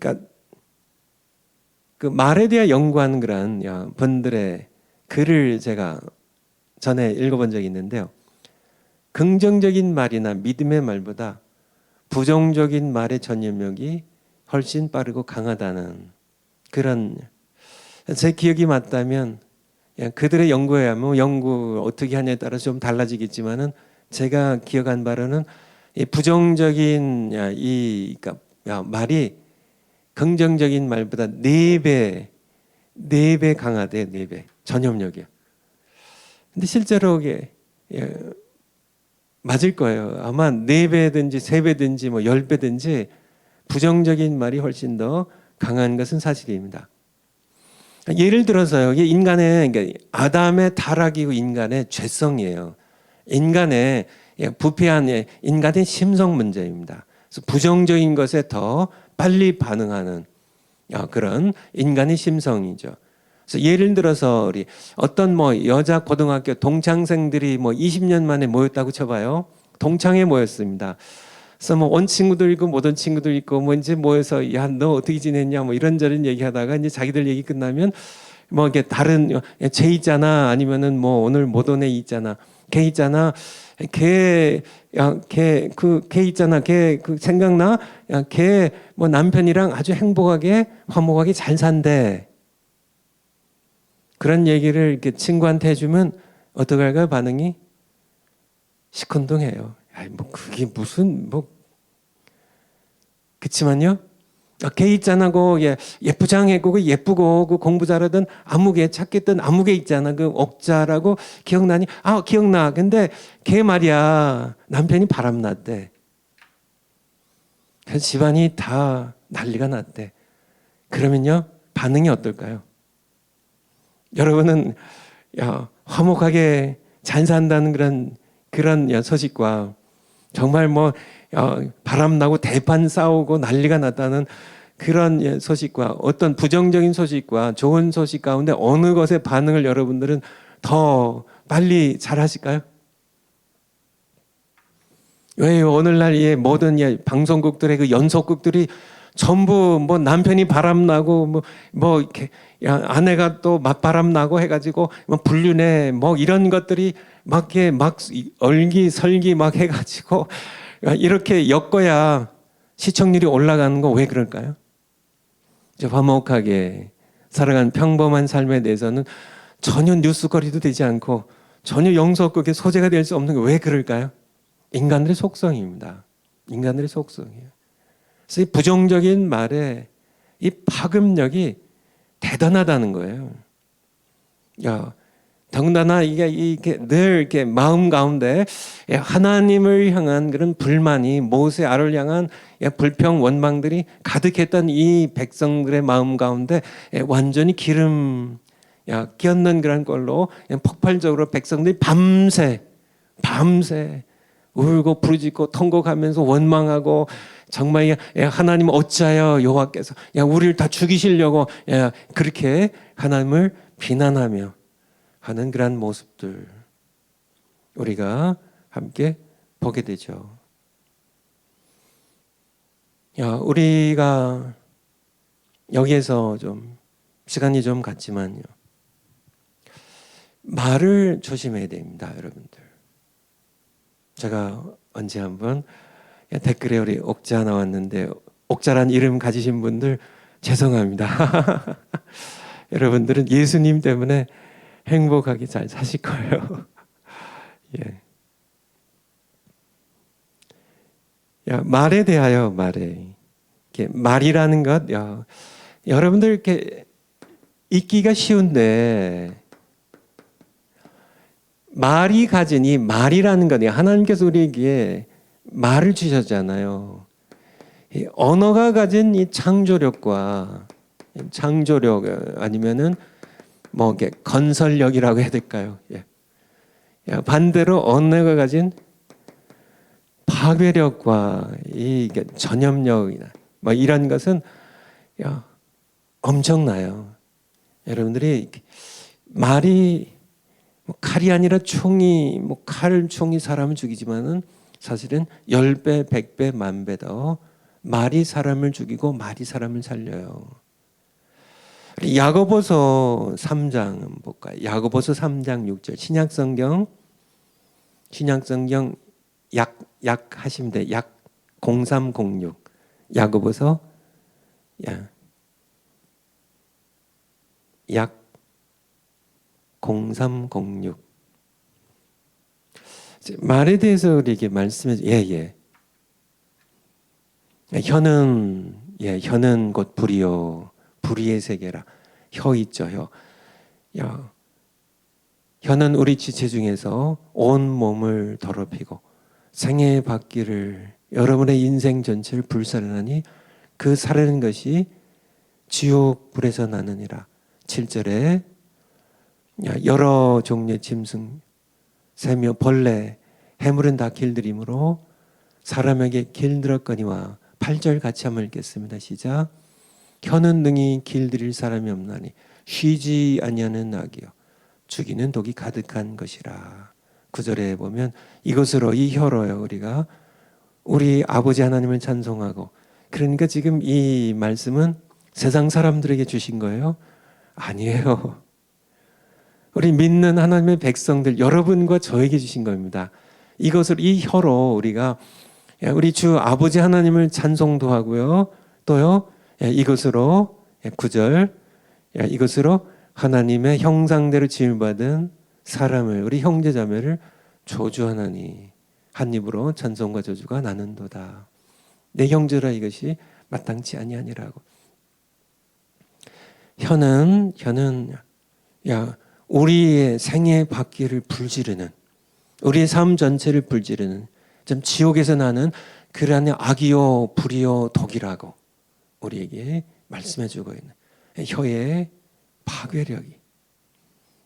그 말에 대해 연구하는 그런 분들의 글을 제가 전에 읽어본 적이 있는데요. 긍정적인 말이나 믿음의 말보다 부정적인 말의 전염력이 훨씬 빠르고 강하다는 그런 제 기억이 맞다면 그들의 연구에 하면 연구 어떻게 하냐에 따라 좀 달라지겠지만은 제가 기억한 바로는 이 부정적인 말이 긍정적인 말보다 4배 강하대. 4배 전염력이요. 근데 실제로 이게 맞을 거예요. 아마 4배든지 3배든지 뭐 10배든지 부정적인 말이 훨씬 더 강한 것은 사실입니다. 예를 들어서요. 이게 인간의 아담의 타락이고 인간의 죄성이에요. 인간의 부패한 인간의 심성 문제입니다. 그래서 부정적인 것에 더 빨리 반응하는 그런 인간의 심성이죠. 그래서 예를 들어서 우리 어떤 여자 고등학교 동창생들이 20년 만에 모였다고 쳐봐요. 동창회 모였습니다. 그래서 온 친구들 있고 못 온 친구들 있고 이제 모여서 야 너 어떻게 지냈냐 이런저런 얘기하다가 이제 자기들 얘기 끝나면 이게 다른 쟤 있잖아 아니면은 오늘 못 온 애 있잖아 걔 있잖아 걔 있잖아 걔 생각나 야 걔 남편이랑 아주 행복하게 화목하게 잘 산대. 그런 얘기를 이렇게 친구한테 해주면 어떡할까요? 반응이 시큰둥해요. 그게 무슨 그치만요. 걔 있잖아, 예쁘장하고 예쁘고 공부 잘하던 아무개 착했던 아무개 있잖아, 그 옥자라고 기억나니? 기억나. 근데 걔 말이야 남편이 바람났대. 그래서 집안이 다 난리가 났대. 그러면요 반응이 어떨까요? 여러분은 화목하게 잘 산다는 그런 소식과 정말 바람나고 대판 싸우고 난리가 났다는 그런 소식과 어떤 부정적인 소식과 좋은 소식 가운데 어느 것에 반응을 여러분들은 더 빨리 잘 하실까요? 왜 오늘날 모든 방송국들의 그 연속극들이 전부 남편이 바람나고 이렇게 아내가 또 맞바람나고 해가지고 불륜해 이런 것들이 막 얼기설기 막 해가지고 이렇게 엮어야 시청률이 올라가는 거 왜 그럴까요? 화목하게 살아간 평범한 삶에 대해서는 전혀 뉴스거리도 되지 않고 전혀 영속극의 소재가 될 수 없는 게 왜 그럴까요? 인간들의 속성입니다. 인간들의 속성이에요. 그래서 이 부정적인 말에 이 파급력이 대단하다는 거예요. 더군다나 이게 늘 이렇게 마음 가운데 하나님을 향한 그런 불만이 모세 아를 향한 불평 원망들이 가득했던 이 백성들의 마음 가운데 완전히 기름 끼얹는 그런 걸로 폭발적으로 백성들이 밤새 울고 부르짖고 통곡하면서 원망하고 정말 하나님 어찌하여 여호와께서 우리를 다 죽이시려고 그렇게 하나님을 비난하며 하는 그런 모습들 우리가 함께 보게 되죠. 우리가 여기에서 좀 시간이 좀 갔지만요. 말을 조심해야 됩니다, 여러분들. 제가 언제 한번 댓글에 우리 옥자 나왔는데 옥자란 이름 가지신 분들 죄송합니다. 여러분들은 예수님 때문에 행복하게 잘 사실 거예요. 예. 말에 대하여 말이라는 것, 여러분들 이렇게 읽기가 쉬운데 말이 가진 이 말이라는 것, 하나님께서 우리에게 말을 주셨잖아요. 이 언어가 가진 이 창조력과 창조력 아니면은 이게 건설력이라고 해야 될까요? 반대로 언어가 가진 파괴력과 이게 전염력이나 이런 것은 엄청나요. 여러분들이 말이 칼이 아니라 총이 총이 사람을 죽이지만은 사실은 10배, 100배, 10,000배 더 말이 사람을 죽이고 말이 사람을 살려요. 야고보서 3장 볼까요? 야고보서 3장 6절 신약성경 약 하시면 돼. 약 0306 야고보서 약 0306 말에 대해서 우리에게 말씀해 혀는 곧 불이요 불의의 세계라. 혀 있죠. 혀는 우리 지체 중에서 온 몸을 더럽히고 생애 받기를 여러분의 인생 전체를 불살하니 그 살하는 것이 지옥 불에서 나느니라. 7절에 여러 종류의 짐승 새며 벌레 해물은 다 길들임으로 사람에게 길들었거니와. 8절 같이 한번 읽겠습니다. 시작. 혀는 능히 길들일 사람이 없나니 쉬지 아니하는 악이요 죽이는 독이 가득한 것이라. 9절에 보면 이것으로, 이 혀로요, 우리가 우리 아버지 하나님을 찬송하고. 그러니까 지금 이 말씀은 세상 사람들에게 주신 거예요? 아니에요. 우리 믿는 하나님의 백성들, 여러분과 저에게 주신 겁니다. 이것을, 이 혀로 우리가 우리 주 아버지 하나님을 찬송도 하고요. 또요, 이것으로 9절, 이것으로 하나님의 형상대로 지음받은 사람을, 우리 형제자매를 저주하나니 한 입으로 찬송과 저주가 나는도다. 내 형제라 이것이 마땅치 아니하니라고. 혀는 우리의 생애 바퀴를 불지르는, 우리의 삶 전체를 불지르는, 좀 지옥에서 나는 그러한 악이요 불이요 독이라고 우리에게 말씀해주고 있는 혀의 파괴력이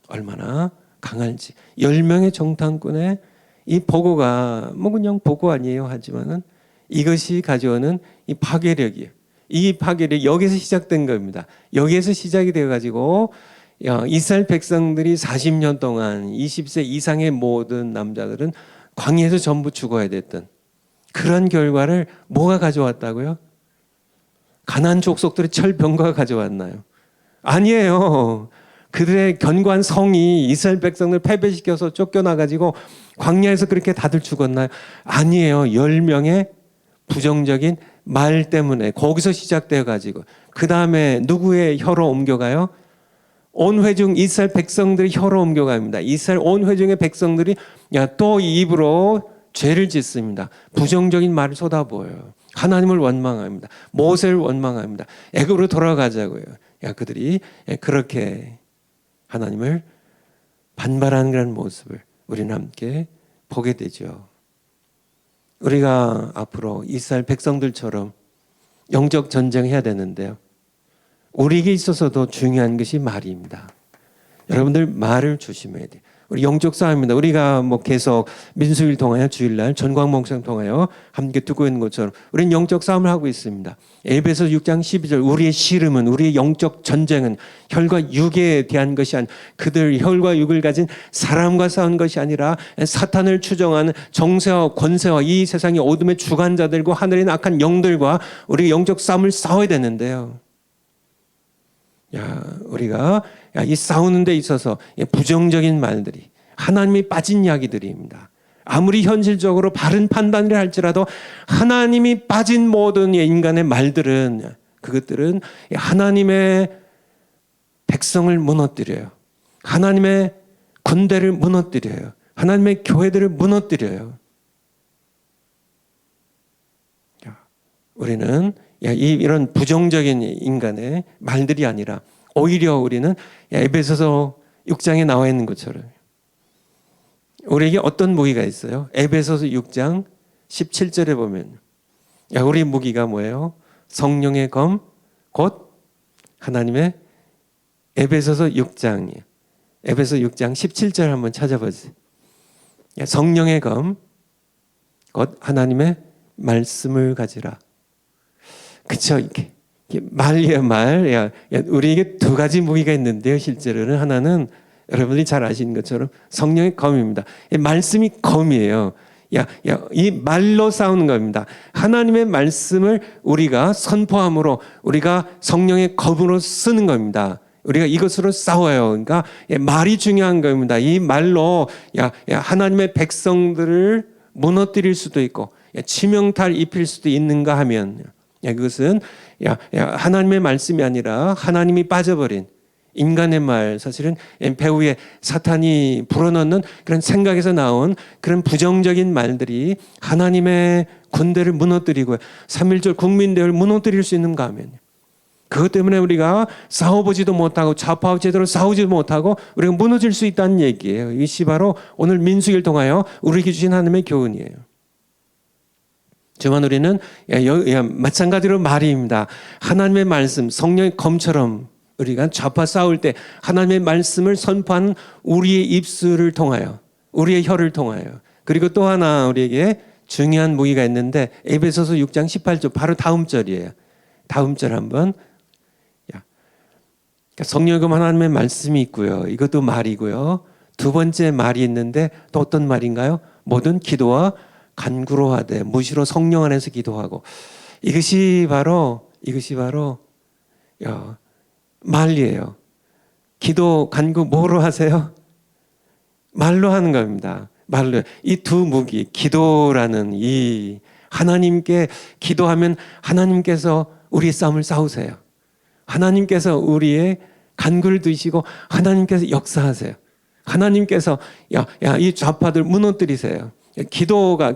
얼마나 강할지. 10명의 정탐꾼의 이 보고가 뭐 그냥 보고 아니에요 하지만은 이것이 가져오는 이 파괴력이에요. 이 파괴력이 여기서 시작된 겁니다. 여기에서 시작이 되어가지고 이스라엘 백성들이 40년 동안 20세 이상의 모든 남자들은 광야에서 전부 죽어야 됐던 그런 결과를 뭐가 가져왔다고요? 가나안 족속들의 철병거가 가져왔나요? 아니에요. 그들의 견고한 성이 이스라엘 백성을 패배시켜서 쫓겨나가지고 광야에서 그렇게 다들 죽었나요? 아니에요. 10명의 부정적인 말 때문에 거기서 시작되어가지고 그 다음에 누구의 혀로 옮겨가요? 온 회중 이스라엘 백성들이 혀로 옮겨갑니다. 이스라엘 온 회중의 백성들이 또 입으로 죄를 짓습니다. 부정적인 말을 쏟아부어요. 하나님을 원망합니다. 모세를 원망합니다. 애굽으로 돌아가자고요. 그들이 그렇게 하나님을 반발하는 그런 모습을 우리는 함께 보게 되죠. 우리가 앞으로 이스라엘 백성들처럼 영적 전쟁해야 되는데요. 우리에게 있어서도 중요한 것이 말입니다. 여러분들 말을 조심해야 돼요. 우리 영적 싸움입니다. 우리가 뭐 계속 민수일 통하여 주일날 전광 목상 통하여 함께 듣고 있는 것처럼 우리는 영적 싸움을 하고 있습니다. 에베소 6장 12절 우리의 씨름은, 우리의 영적 전쟁은 혈과 육에 대한 것이 아닌 그들 혈과 육을 가진 사람과 싸운 것이 아니라 사탄을 추종하는 정세와 권세와 이 세상의 어둠의 주관자들과 하늘의 악한 영들과 우리가 영적 싸움을 싸워야 되는데요. 우리가 이 싸우는 데 있어서 부정적인 말들이 하나님이 빠진 이야기들입니다. 아무리 현실적으로 바른 판단을 할지라도 하나님이 빠진 모든 인간의 말들은, 그것들은 하나님의 백성을 무너뜨려요. 하나님의 군대를 무너뜨려요. 하나님의 교회들을 무너뜨려요. 우리는 이런 부정적인 인간의 말들이 아니라 오히려 우리는 에베소서 6장에 나와 있는 것처럼 우리에게 어떤 무기가 있어요? 에베소서 6장 17절에 보면 우리 무기가 뭐예요? 성령의 검, 곧 하나님의, 에베소서 6장이에요. 에베소 6장 17절 한번 찾아보세요. 성령의 검, 곧 하나님의 말씀을 가지라. 그쵸? 이렇게 말이에요, 말. 우리에게 두 가지 무기가 있는데요. 실제로는 하나는 여러분들이 잘 아시는 것처럼 성령의 검입니다. 말씀이 검이에요. 이 말로 싸우는 겁니다. 하나님의 말씀을 우리가 선포함으로 우리가 성령의 검으로 쓰는 겁니다. 우리가 이것으로 싸워요. 그러니까 말이 중요한 겁니다. 이 말로 하나님의 백성들을 무너뜨릴 수도 있고 치명타를 입힐 수도 있는가 하면 그것은 하나님의 말씀이 아니라 하나님이 빠져버린 인간의 말, 사실은 배후에 사탄이 불어넣는 그런 생각에서 나온 그런 부정적인 말들이 하나님의 군대를 무너뜨리고 3.1절 국민대회를 무너뜨릴 수 있는가 하면 그것 때문에 우리가 싸워보지도 못하고 좌파와 제대로 싸우지도 못하고 우리가 무너질 수 있다는 얘기예요. 이것이 바로 오늘 민수기를 통하여 우리에게 주신 하나님의 교훈이에요. 지만 우리는 마찬가지로 말입니다. 하나님의 말씀, 성령의 검처럼 우리가 좌파 싸울 때 하나님의 말씀을 선포하는 우리의 입술을 통하여, 우리의 혀를 통하여 그리고 또 하나 우리에게 중요한 무기가 있는데 에베소서 6장 18절 바로 다음 절이에요. 다음 절 한번. 성령금 하나님의 말씀이 있고요. 이것도 말이고요. 두 번째 말이 있는데 또 어떤 말인가요? 모든 기도와 간구로 하되 무시로 성령 안에서 기도하고. 이것이 바로 말이에요. 기도 간구 뭐로 하세요? 말로 하는 겁니다. 말로. 이 두 무기, 기도라는 이 하나님께 기도하면 하나님께서 우리의 싸움을 싸우세요. 하나님께서 우리의 간구를 드시고 하나님께서 역사하세요. 하나님께서 이 좌파들 무너뜨리세요. 기도가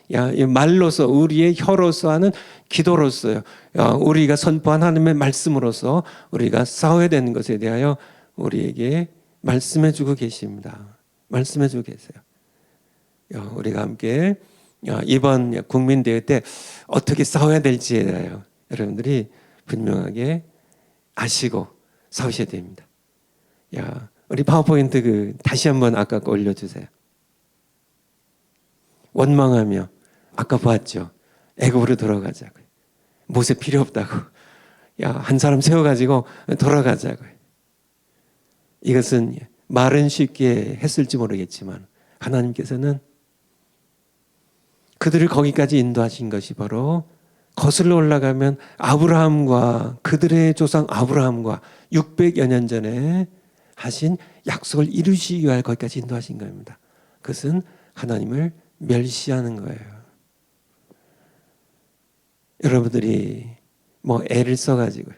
이 말로서 우리의 혀로서 하는 기도로서요. 우리가 선포한 하나님의 말씀으로서 우리가 싸워야 되는 것에 대하여 우리에게 말씀해 주고 계십니다. 말씀해 주고 계세요. 우리가 함께 이번 국민대회 때 어떻게 싸워야 될지에 대하여 여러분들이 분명하게 아시고 싸우셔야 됩니다. 우리 파워포인트 다시 한번 아까 거 올려주세요. 원망하며 아까 봤죠. 애굽으로 돌아가자고요. 모세 필요 없다고. 한 사람 세워가지고 돌아가자고요. 이것은 말은 쉽게 했을지 모르겠지만 하나님께서는 그들을 거기까지 인도하신 것이 바로 거슬러 올라가면 아브라함과 그들의 조상 아브라함과 600여 년 전에 하신 약속을 이루시기 위하여 거기까지 인도하신 겁니다. 그것은 하나님을 멸시하는 거예요. 여러분들이 애를 써가지고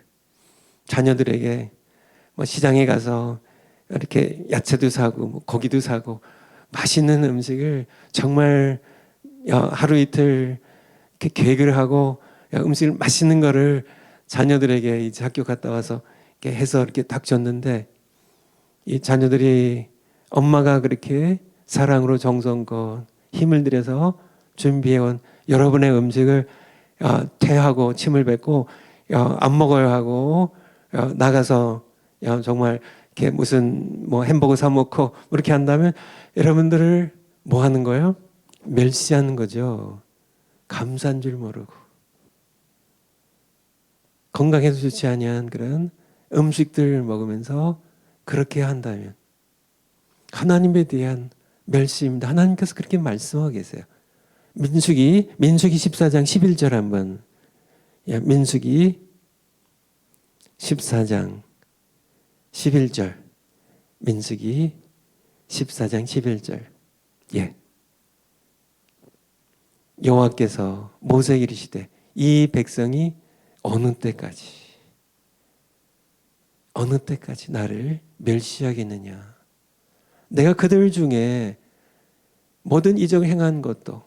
자녀들에게 시장에 가서 이렇게 야채도 사고 고기도 사고 맛있는 음식을 정말 하루 이틀 이렇게 계획을 하고 음식을 맛있는 거를 자녀들에게 이제 학교 갔다 와서 이렇게 해서 이렇게 딱 줬는데 이 자녀들이 엄마가 그렇게 사랑으로 정성껏 힘을 들여서 준비해온 여러분의 음식을 퇴하고 침을 뱉고 안 먹어야 하고 나가서 정말 이렇게 무슨 햄버거 사 먹고 그렇게 한다면 여러분들을 뭐 하는 거예요? 멸시하는 거죠. 감사한 줄 모르고 건강에도 좋지 아니한 그런 음식들 먹으면서 그렇게 한다면 하나님에 대한 멸시입니다. 하나님께서 그렇게 말씀하고 계세요. 민수기 14장 11절 한번. 민수기 14장 11절. 민수기 14장 11절. 여호와께서 모세에게 이르시되 이 백성이 어느 때까지 나를 멸시하겠느냐. 내가 그들 중에 모든 이적을 행한 것도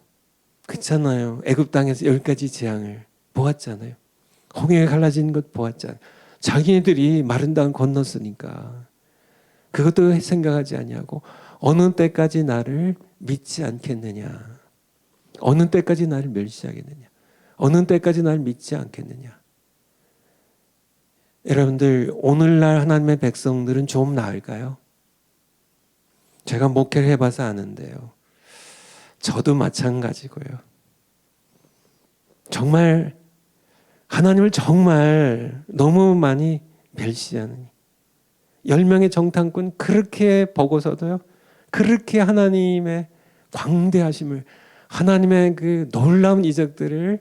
그렇잖아요. 애굽 땅에서 10가지 재앙을 보았잖아요. 홍해가 갈라진 것 보았잖아요. 자기네들이 마른 땅을 건넜으니까 그것도 생각하지 아니하고 어느 때까지 나를 믿지 않겠느냐. 어느 때까지 나를 멸시하겠느냐. 어느 때까지 나를 믿지 않겠느냐. 여러분들 오늘날 하나님의 백성들은 좀 나을까요? 제가 목회를 해봐서 아는데요. 저도 마찬가지고요. 정말 하나님을 정말 너무 많이 멸시하는 10명의 정탐꾼 그렇게 보고서도요. 그렇게 하나님의 광대하심을 하나님의 그 놀라운 이적들을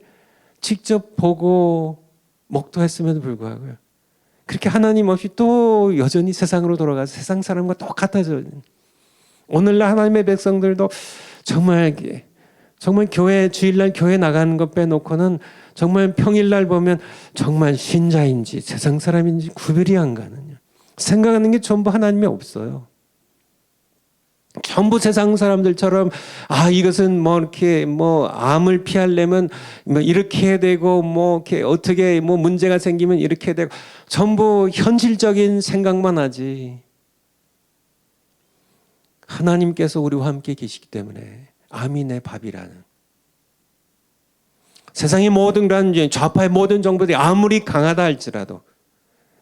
직접 보고 목도했음에도 불구하고요. 그렇게 하나님 없이 또 여전히 세상으로 돌아가서 세상 사람과 똑같아져. 오늘날 하나님의 백성들도 정말 교회 주일날 교회 나가는 것 빼놓고는 정말 평일날 보면 정말 신자인지 세상 사람인지 구별이 안 가는. 생각하는 게 전부 하나님이 없어요. 전부 세상 사람들처럼 이것은 이렇게 암을 피하려면 이렇게 해야 되고 이렇게 어떻게 문제가 생기면 이렇게 해야 되고 전부 현실적인 생각만 하지. 하나님께서 우리와 함께 계시기 때문에 암이 내 밥이라는 세상의 모든 그런 좌파의 모든 정보들이 아무리 강하다 할지라도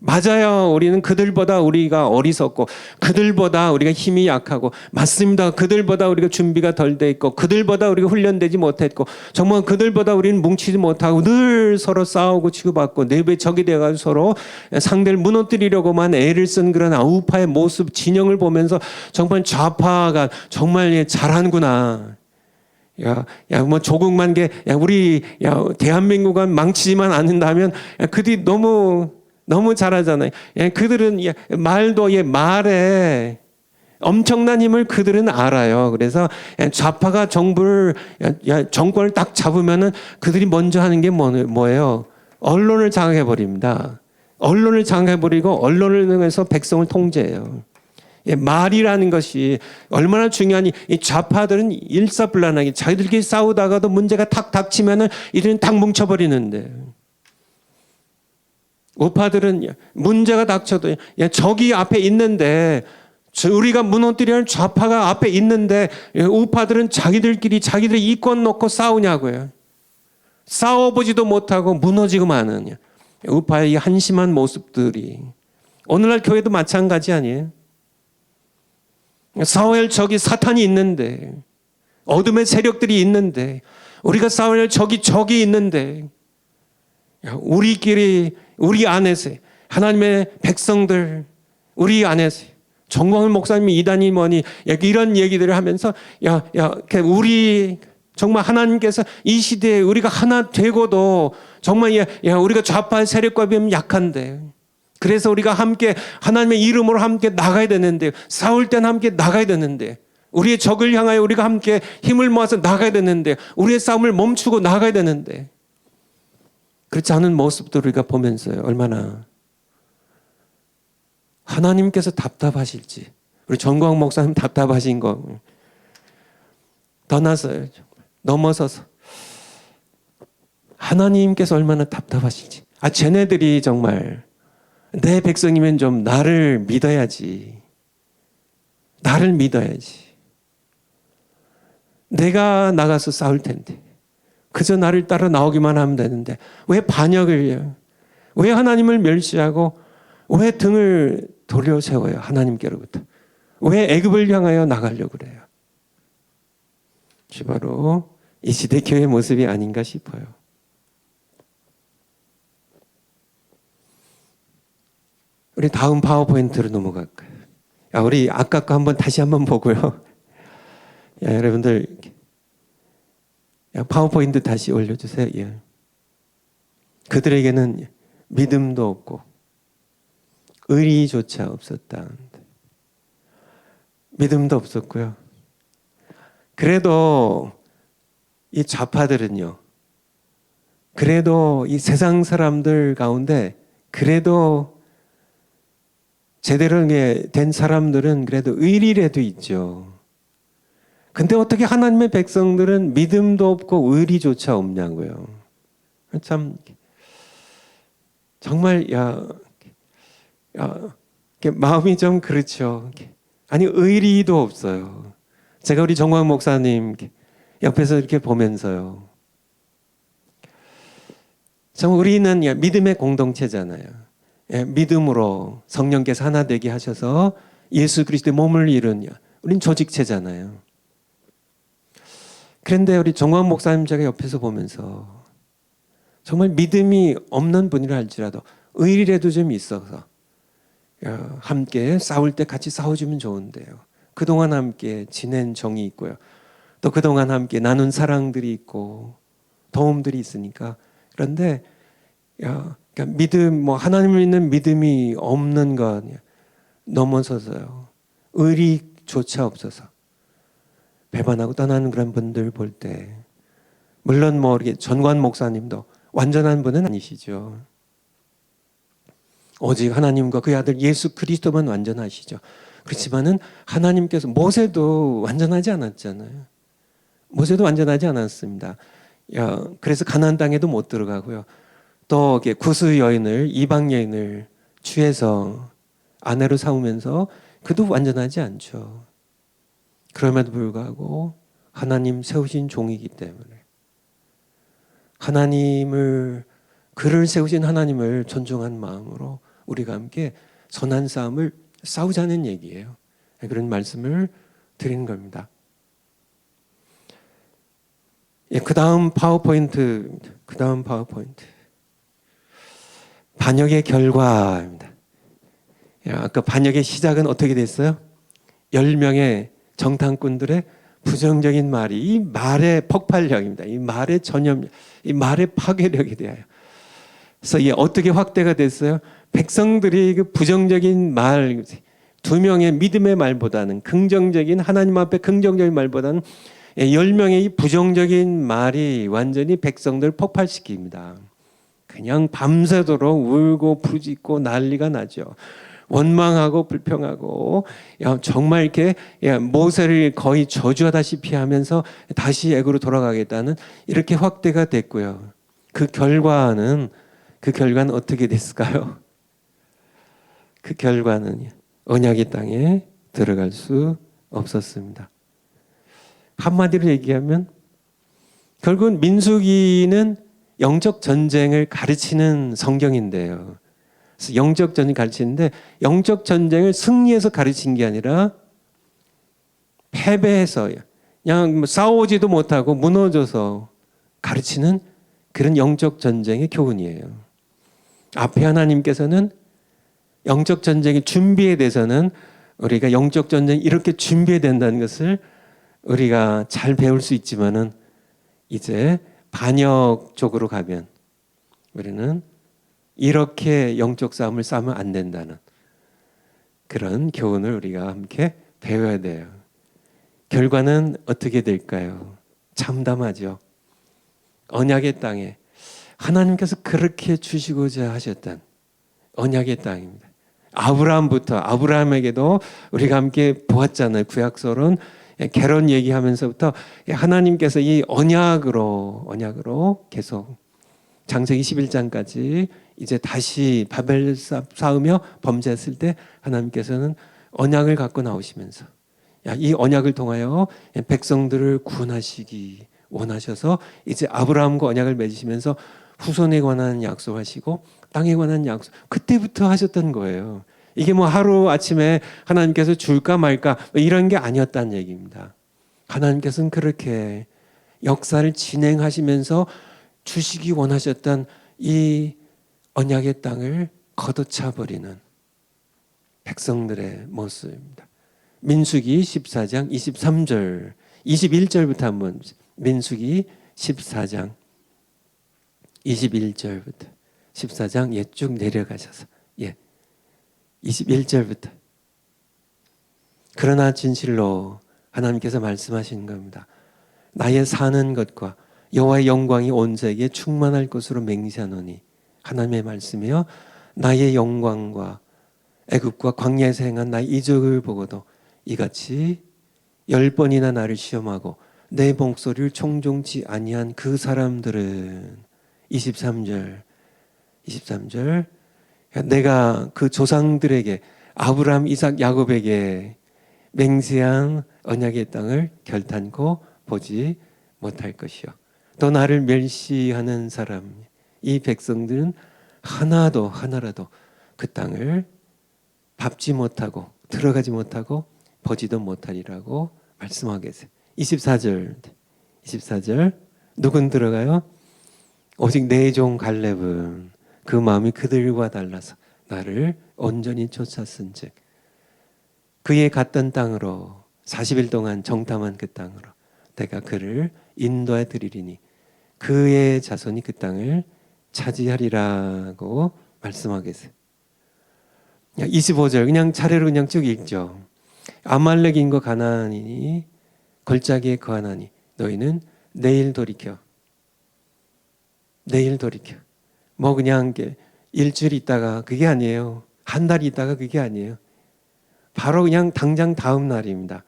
맞아요. 우리는 그들보다 우리가 어리석고 그들보다 우리가 힘이 약하고 맞습니다. 그들보다 우리가 준비가 덜 돼 있고 그들보다 우리가 훈련되지 못했고 정말 그들보다 우리는 뭉치지 못하고 늘 서로 싸우고 치고받고 내 배 적이 돼가지고 서로 상대를 무너뜨리려고만 애를 쓴 그런 우파의 모습 진영을 보면서 정말 좌파가 정말 잘하는구나. 뭐 조국만 우리 대한민국은 망치지만 않는다면 그들이 너무 잘하잖아요. 그들은 말도 말에 엄청난 힘을 그들은 알아요. 그래서 좌파가 정권을 딱 잡으면은 그들이 먼저 하는 게 뭐예요? 언론을 장악해 버립니다. 언론을 장악해 버리고 언론을 통해서 백성을 통제해요. 말이라는 것이 얼마나 중요하니 이 좌파들은 일사불란하게 자기들끼리 싸우다가도 문제가 탁 닥치면은 이들은 딱 뭉쳐버리는데 우파들은 문제가 닥쳐도 적이 앞에 있는데 우리가 무너뜨리는 좌파가 앞에 있는데 우파들은 자기들끼리 자기들의 이권 놓고 싸우냐고요. 싸워보지도 못하고 무너지고 마느냐. 우파의 이 한심한 모습들이 오늘날 교회도 마찬가지 아니에요. 싸워야 할 적이 사탄이 있는데 어둠의 세력들이 있는데 우리가 싸워야 할 적이 있는데 우리 안에서 하나님의 백성들 우리 안에서 정광훈 목사님이 이단이 뭐니 이런 얘기들을 하면서 우리 정말 하나님께서 이 시대에 우리가 하나 되고도 정말 우리가 좌파 세력과 비하면 약한데 그래서 우리가 함께 하나님의 이름으로 함께 나가야 되는데 싸울 때는 함께 나가야 되는데 우리의 적을 향하여 우리가 함께 힘을 모아서 나가야 되는데 우리의 싸움을 멈추고 나가야 되는데 그렇지 않은 모습도 우리가 보면서요. 얼마나 하나님께서 답답하실지 우리 전광 목사님 답답하신 거 떠나서요. 넘어서서 하나님께서 얼마나 답답하실지 쟤네들이 정말 내 백성이면 좀 나를 믿어야지. 나를 믿어야지. 내가 나가서 싸울 텐데 그저 나를 따라 나오기만 하면 되는데 왜 반역을 해요? 왜 하나님을 멸시하고 왜 등을 돌려 세워요? 하나님께로부터. 왜 애굽을 향하여 나가려고 그래요? 바로 이 시대 교회 모습이 아닌가 싶어요. 우리 다음 파워포인트로 넘어갈까요? 우리 아까 거 다시 한번 보고요. 여러분들 파워포인트 다시 올려주세요. 그들에게는 믿음도 없고 의리조차 없었다. 믿음도 없었고요. 그래도 이 좌파들은요. 그래도 이 세상 사람들 가운데 그래도 제대로 된 사람들은 그래도 의리라도 있죠. 근데 어떻게 하나님의 백성들은 믿음도 없고 의리조차 없냐고요. 참 정말 마음이 좀 그렇죠. 아니 의리도 없어요. 제가 우리 정광 목사님 옆에서 이렇게 보면서요. 참 우리는 믿음의 공동체잖아요. 믿음으로 성령께서 하나 되게 하셔서 예수 그리스도의 몸을 이룬 우린 조직체잖아요. 그런데 우리 정광 목사님 제가 옆에서 보면서 정말 믿음이 없는 분이라 할지라도 의리라도 좀 있어서 함께 싸울 때 같이 싸워주면 좋은데요. 그동안 함께 지낸 정이 있고요. 또 그동안 함께 나눈 사랑들이 있고 도움들이 있으니까 그런데 그러니까 믿음 하나님을 믿는 믿음이 없는 것 넘어서서요. 의리조차 없어서 배반하고 떠나는 그런 분들 볼 때 물론 이렇게 전관 목사님도 완전한 분은 아니시죠. 오직 하나님과 그의 아들 예수 그리스도만 완전하시죠. 그렇지만은 하나님께서 모세도 완전하지 않았잖아요. 모세도 완전하지 않았습니다. 그래서 가나안 땅에도 못 들어가고요. 또 구스 여인을 이방 여인을 취해서 아내로 삼으면서 그도 완전하지 않죠. 그럼에도 불구하고 하나님 세우신 종이기 때문에 그를 세우신 하나님을 존중한 마음으로 우리가 함께 선한 싸움을 싸우자는 얘기예요. 그런 말씀을 드리는 겁니다. 그 다음 파워포인트. 반역의 결과입니다. 아까 반역의 시작은 어떻게 됐어요? 10명의 정탐꾼들의 부정적인 말이 이 말의 폭발력입니다. 이 말의 전염력, 이 말의 파괴력에 대하여. 그래서 이게 어떻게 확대가 됐어요? 백성들이 그 부정적인 말, 2명의 믿음의 말보다는 긍정적인 하나님 앞에 긍정적인 말보다는 10명의 이 부정적인 말이 완전히 백성들을 폭발시킵니다. 그냥 밤새도록 울고 부르짖고 난리가 나죠. 원망하고 불평하고 정말 이렇게 모세를 거의 저주하다시피 하면서 다시 애굽으로 돌아가겠다는 이렇게 확대가 됐고요. 그 결과는 어떻게 됐을까요? 그 결과는 언약의 땅에 들어갈 수 없었습니다. 한마디로 얘기하면 결국은 민수기는 영적 전쟁을 가르치는 성경인데요. 그래서 영적 전쟁을 가르치는데 영적 전쟁을 승리해서 가르친 게 아니라 패배해서 그냥 싸우지도 못하고 무너져서 가르치는 그런 영적 전쟁의 교훈이에요. 앞에 하나님께서는 영적 전쟁의 준비에 대해서는 우리가 영적 전쟁 이렇게 준비해야 된다는 것을 우리가 잘 배울 수 있지만은 이제 반역 쪽으로 가면 우리는 이렇게 영적 싸움을 싸우면 안 된다는 그런 교훈을 우리가 함께 배워야 돼요. 결과는 어떻게 될까요? 참담하죠. 언약의 땅에 하나님께서 그렇게 주시고자 하셨던 언약의 땅입니다. 아브라함에게도 우리가 함께 보았잖아요. 구약서론 결혼 얘기하면서부터 하나님께서 이 언약으로 계속 창세기 11장까지 이제 다시 바벨 쌓으며 범죄했을 때 하나님께서는 언약을 갖고 나오시면서 이 언약을 통하여 백성들을 구원하시기 원하셔서 이제 아브라함과 언약을 맺으시면서 후손에 관한 약속하시고 땅에 관한 약속 그때부터 하셨던 거예요. 이게 뭐 하루 아침에 하나님께서 줄까 말까 이런 게 아니었다는 얘기입니다. 하나님께서는 그렇게 역사를 진행하시면서 주시기 원하셨던 이 언약의 땅을 걷어차 버리는 백성들의 모습입니다. 민수기 14장 23절 21절부터 한번 민수기 14장 21절부터 14장 쭉 내려가셔서 21절부터 그러나 진실로 하나님께서 말씀하시는 겁니다. 나의 사는 것과 여호와의 영광이 온 세계에 충만할 것으로 맹세하노니 하나님의 말씀이요 나의 영광과 애굽과 광야에서 행한 나의 이적을 보고도 이같이 10번이나 나를 시험하고 내 목소리를 청종치 아니한 그 사람들은 23절 내가 그 조상들에게 아브라함, 이삭, 야곱에게 맹세한 언약의 땅을 결탄코 보지 못할 것이요. 또 나를 멸시하는 사람, 이 백성들은 하나라도 그 땅을 밟지 못하고 들어가지 못하고 보지도 못하리라고 말씀하고 계세요. 24절 누군 들어가요? 오직 내 종 갈렙은 그 마음이 그들과 달라서 나를 온전히 쫓았은즉 그의 갔던 땅으로 40일 동안 정탐한 그 땅으로 내가 그를 인도해 드리리니 그의 자손이 그 땅을 차지하리라고 말씀하고 계세요. 25절 그냥 차례로 그냥 쭉 읽죠. 아말렉인과 가나안이니 골짜기에 거하나니 너희는 내일 돌이켜 뭐 그냥 일주일 있다가 그게 아니에요. 한 달 있다가 그게 아니에요. 바로 그냥 당장 다음 날입니다.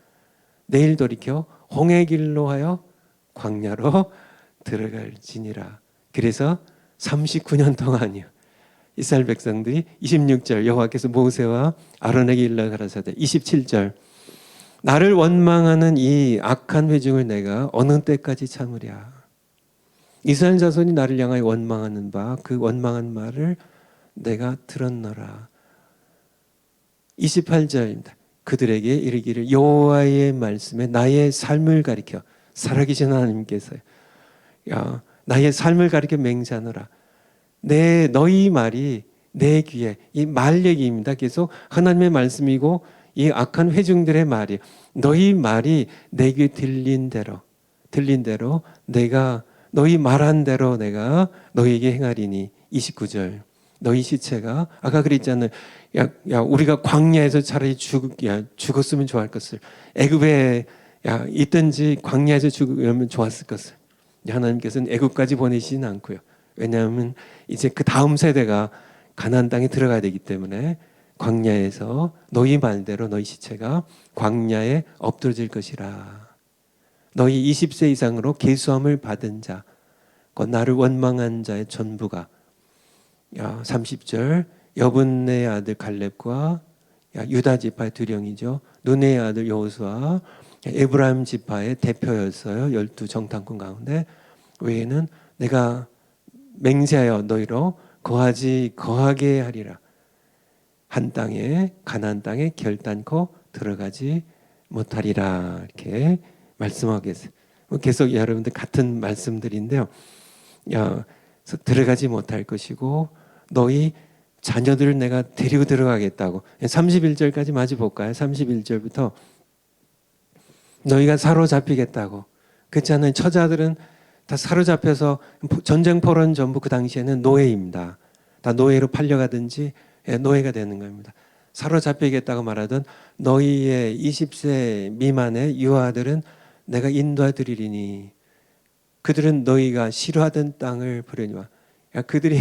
내일 돌이켜 홍해 길로 하여 광야로 들어갈지니라. 그래서 39년 동안이요. 이스라엘 백성들이 26절 여호와께서 모세와 아론에게 일러 가라사대 27절 나를 원망하는 이 악한 회중을 내가 어느 때까지 참으랴. 이스라엘 자손이 나를 향하여 원망하는 바 그 원망한 말을 내가 들었노라. 28절입니다. 그들에게 이르기를 여호와의 말씀에 나의 삶을 가리켜 살아계신 하나님께서요. 야, 나의 삶을 가리켜 맹세하노라. 너희 말이 내 귀에, 이 말 얘기입니다. 계속 하나님의 말씀이고 이 악한 회중들의 말이, 너희 말이 내 귀에 들린 대로 내가 너희 말한 대로 내가 너희에게 행하리니. 29절. 너희 시체가 아까 그랬잖아요. 야 우리가 광야에서 차라리 죽었으면 좋을 것을, 애굽에 있든지 광야에서 죽으면 좋았을 것을. 하나님께서는 애굽까지 보내시진 않고요. 왜냐하면 이제 그 다음 세대가 가나안 땅에 들어가야 되기 때문에 광야에서 너희 말대로 너희 시체가 광야에 엎드러질 것이라. 너희 20세 이상으로 계수함을 받은 자, 곧 나를 원망한 자의 전부가. 30절. 여분네 아들 갈렙과 유다 지파의 두령이죠. 눈의 아들 여호수아, 에브라임 지파의 대표였어요. 12 정탐꾼 가운데. 외에는 내가 맹세하여 너희로 거하게 하리라. 한 땅에, 가나안 땅에 결단코 들어가지 못하리라. 이렇게 말씀하겠어요. 계속 여러분들 같은 말씀들인데요. 들어가지 못할 것이고 너희 자녀들을 내가 데리고 들어가겠다고. 31절까지 마저 볼까요? 31절부터 너희가 사로잡히겠다고. 그렇잖아요. 처자들은 다 사로잡혀서 전쟁 포로는 전부 그 당시에는 노예입니다. 다 노예로 팔려가든지 노예가 되는 겁니다. 사로잡히겠다고 말하던 너희의 20세 미만의 유아들은 내가 인도해 드리리니 그들은 너희가 싫어하던 땅을 버리니와. 그들이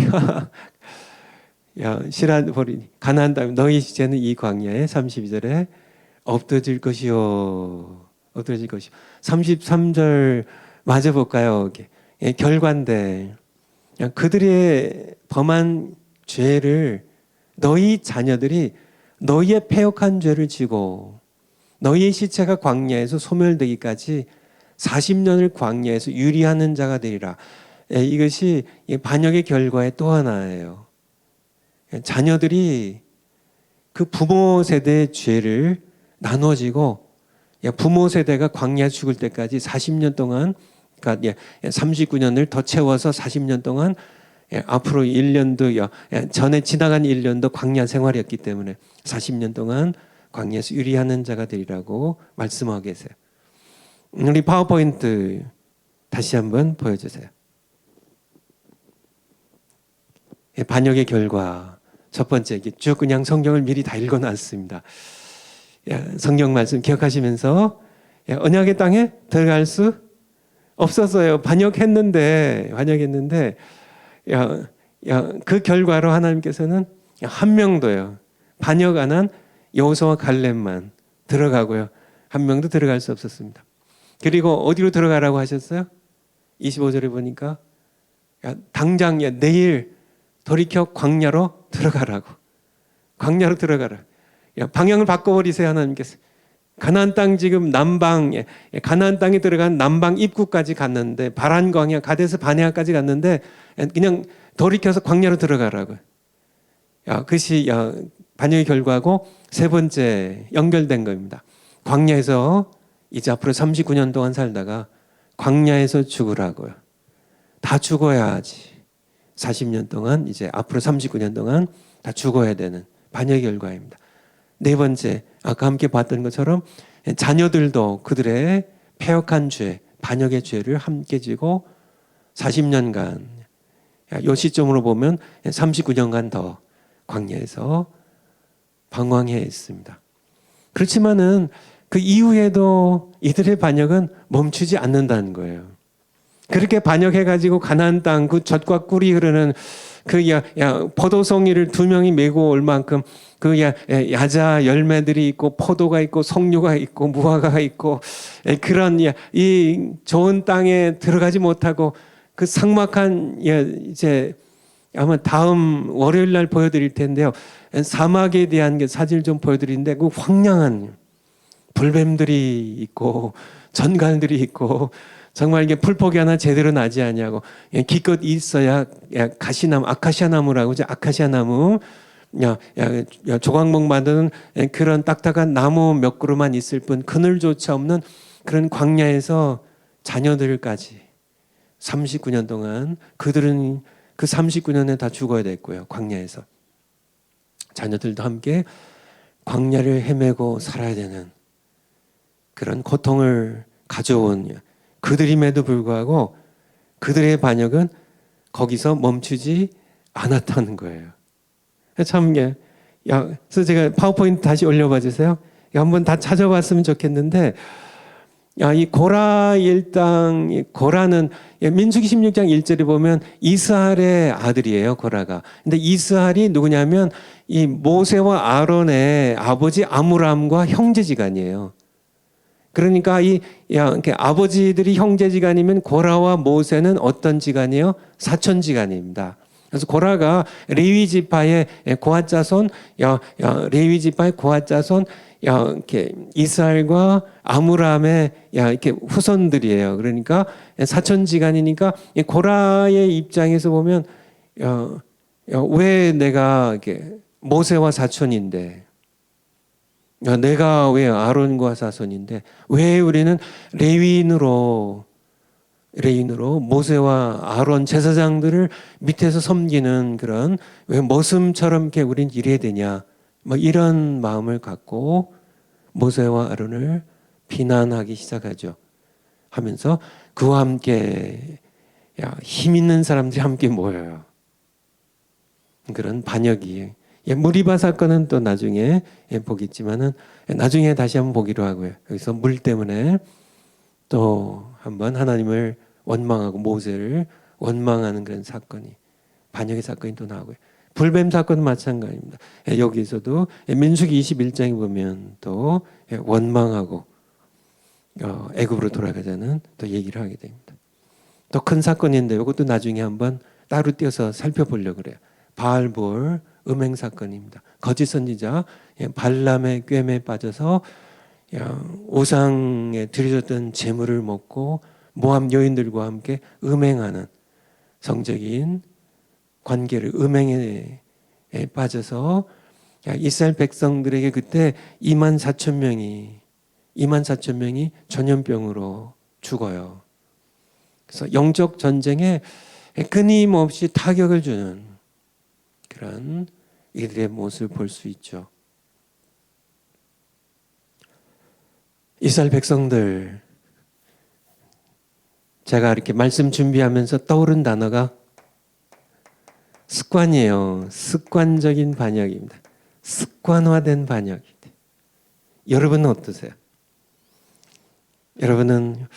싫어하는 버리니 가나안 땅 너희 시체는 이 광야에 32절에 엎드질 것이요. 33절 마저 볼까요? 결과인데 그들의 범한 죄를 너희 자녀들이 너희의 패역한 죄를 지고 너희의 시체가 광야에서 소멸되기까지 40년을 광야에서 유리하는 자가 되리라. 이것이 반역의 결과의 또 하나예요. 자녀들이 그 부모 세대의 죄를 나눠지고 부모 세대가 광야 죽을 때까지 40년 동안, 그러니까 39년을 더 채워서 40년 동안 앞으로 1년도 전에 지나간 1년도 광야 생활이었기 때문에 40년 동안 광야에서 유리하는 자가 되리라고 말씀하고 계세요. 우리 파워포인트 다시 한번 보여주세요. 반역의 결과 첫 번째, 쭉 그냥 성경을 미리 다 읽어놨습니다. 성경 말씀 기억하시면서 언약의 땅에 들어갈 수 없었어요. 반역했는데 그 결과로 하나님께서는 한 명도요, 반역 안 한 여호수아와 갈렙만 들어가고요, 한 명도 들어갈 수 없었습니다. 그리고 어디로 들어가라고 하셨어요? 25절에 보니까 당장 내일 돌이켜 광야로 들어가라고. 광야로 들어가라. 방향을 바꿔버리세요. 하나님께서 가나안 땅 지금 남방, 가나안 땅에 들어간 남방 입구까지 갔는데, 바란 광야 가데스 바네아까지 갔는데 그냥 돌이켜서 광야로 들어가라고. 그것이 반역의 결과고 세 번째 연결된 겁니다. 광야에서 이제 앞으로 39년 동안 살다가 광야에서 죽으라고요. 다 죽어야지. 40년 동안 이제 앞으로 39년 동안 다 죽어야 되는 반역의 결과입니다. 네 번째, 아까 함께 봤던 것처럼 자녀들도 그들의 패역한 죄, 반역의 죄를 함께 지고 40년간, 이 시점으로 보면 39년간 더 광야에서 방황해 있습니다. 그렇지만은 그 이후에도 이들의 반역은 멈추지 않는다는 거예요. 그렇게 반역해가지고 가나안 땅 그 젖과 꿀이 흐르는 그 포도송이를 2명이 메고 올 만큼 그 야자 열매들이 있고 포도가 있고 석류가 있고 무화과가 있고 그런 이 좋은 땅에 들어가지 못하고 그 삭막한 이제 아마 다음 월요일 날 보여드릴 텐데요. 사막에 대한 사진을 좀 보여드리는데 그 황량한 불뱀들이 있고 전갈들이 있고 정말 이게 풀포기 하나 제대로 나지 않냐고 기껏 있어야 가시나무, 아카시아 나무라고 하죠. 아카시아 나무 조각목 만드는 그런 딱딱한 나무 몇 그루만 있을 뿐 그늘조차 없는 그런 광야에서 자녀들까지 39년 동안 그들은 그 39년에 다 죽어야 됐고요. 광야에서. 자녀들도 함께 광야를 헤매고 살아야 되는 그런 고통을 가져온 그들임에도 불구하고 그들의 반역은 거기서 멈추지 않았다는 거예요. 참, 그래서 제가 파워포인트 다시 올려봐 주세요. 한번 다 찾아봤으면 좋겠는데, 이 고라 일당, 고라는 민수기 16장 1절에 보면 이스할의 아들이에요, 고라가. 근데 이스할이 누구냐면 이 모세와 아론의 아버지 아므람과 형제지간이에요. 그러니까 이렇게 아버지들이 형제지간이면 고라와 모세는 어떤 지간이에요? 사촌지간입니다. 그래서 고라가 레위 지파의 고핫 자손, 레위 지파의 고핫 자손, 이렇게 이스라엘과 아므람의 이렇게 후손들이에요. 그러니까 사촌지간이니까 고라의 입장에서 보면 왜 내가 이렇게 모세와 사촌인데, 내가 왜 아론과 사손인데 왜 우리는 레위인으로 모세와 아론 제사장들을 밑에서 섬기는 그런 왜 머슴처럼 이렇게 우린 일해야 되냐, 뭐 이런 마음을 갖고 모세와 아론을 비난하기 시작하죠. 하면서 그와 함께 힘 있는 사람들이 함께 모여요. 그런 반역이. 무리바 사건은 또 나중에 보겠지만은 나중에 다시 한번 보기로 하고요. 여기서 물 때문에 또 한번 하나님을 원망하고 모세를 원망하는 그런 사건이, 반역의 사건이 또 나오고요. 불뱀 사건은 마찬가지입니다. 여기서도 민수기 21장에 보면 또 원망하고 애굽으로 돌아가자는 또 얘기를 하게 됩니다. 또 큰 사건인데 이것도 나중에 한번 따로 띄어서 살펴보려고 그래요. 바알볼 음행 사건입니다. 거짓 선지자 발람의 꿰매에 빠져서 우상에 드려졌던 재물을 먹고 모함 여인들과 함께 음행하는 성적인 관계를, 음행에 빠져서 이스라엘 백성들에게 그때 24,000명이 전염병으로 죽어요. 그래서 영적 전쟁에 끊임없이 타격을 주는 그런 이들의 모습을 볼 수 있죠. 이스라엘 백성들, 제가 이렇게 말씀 준비하면서 떠오른 단어가 습관이에요. 습관적인 반역입니다. 습관화된 반역입니다. 여러분은 어떠세요? 여러분은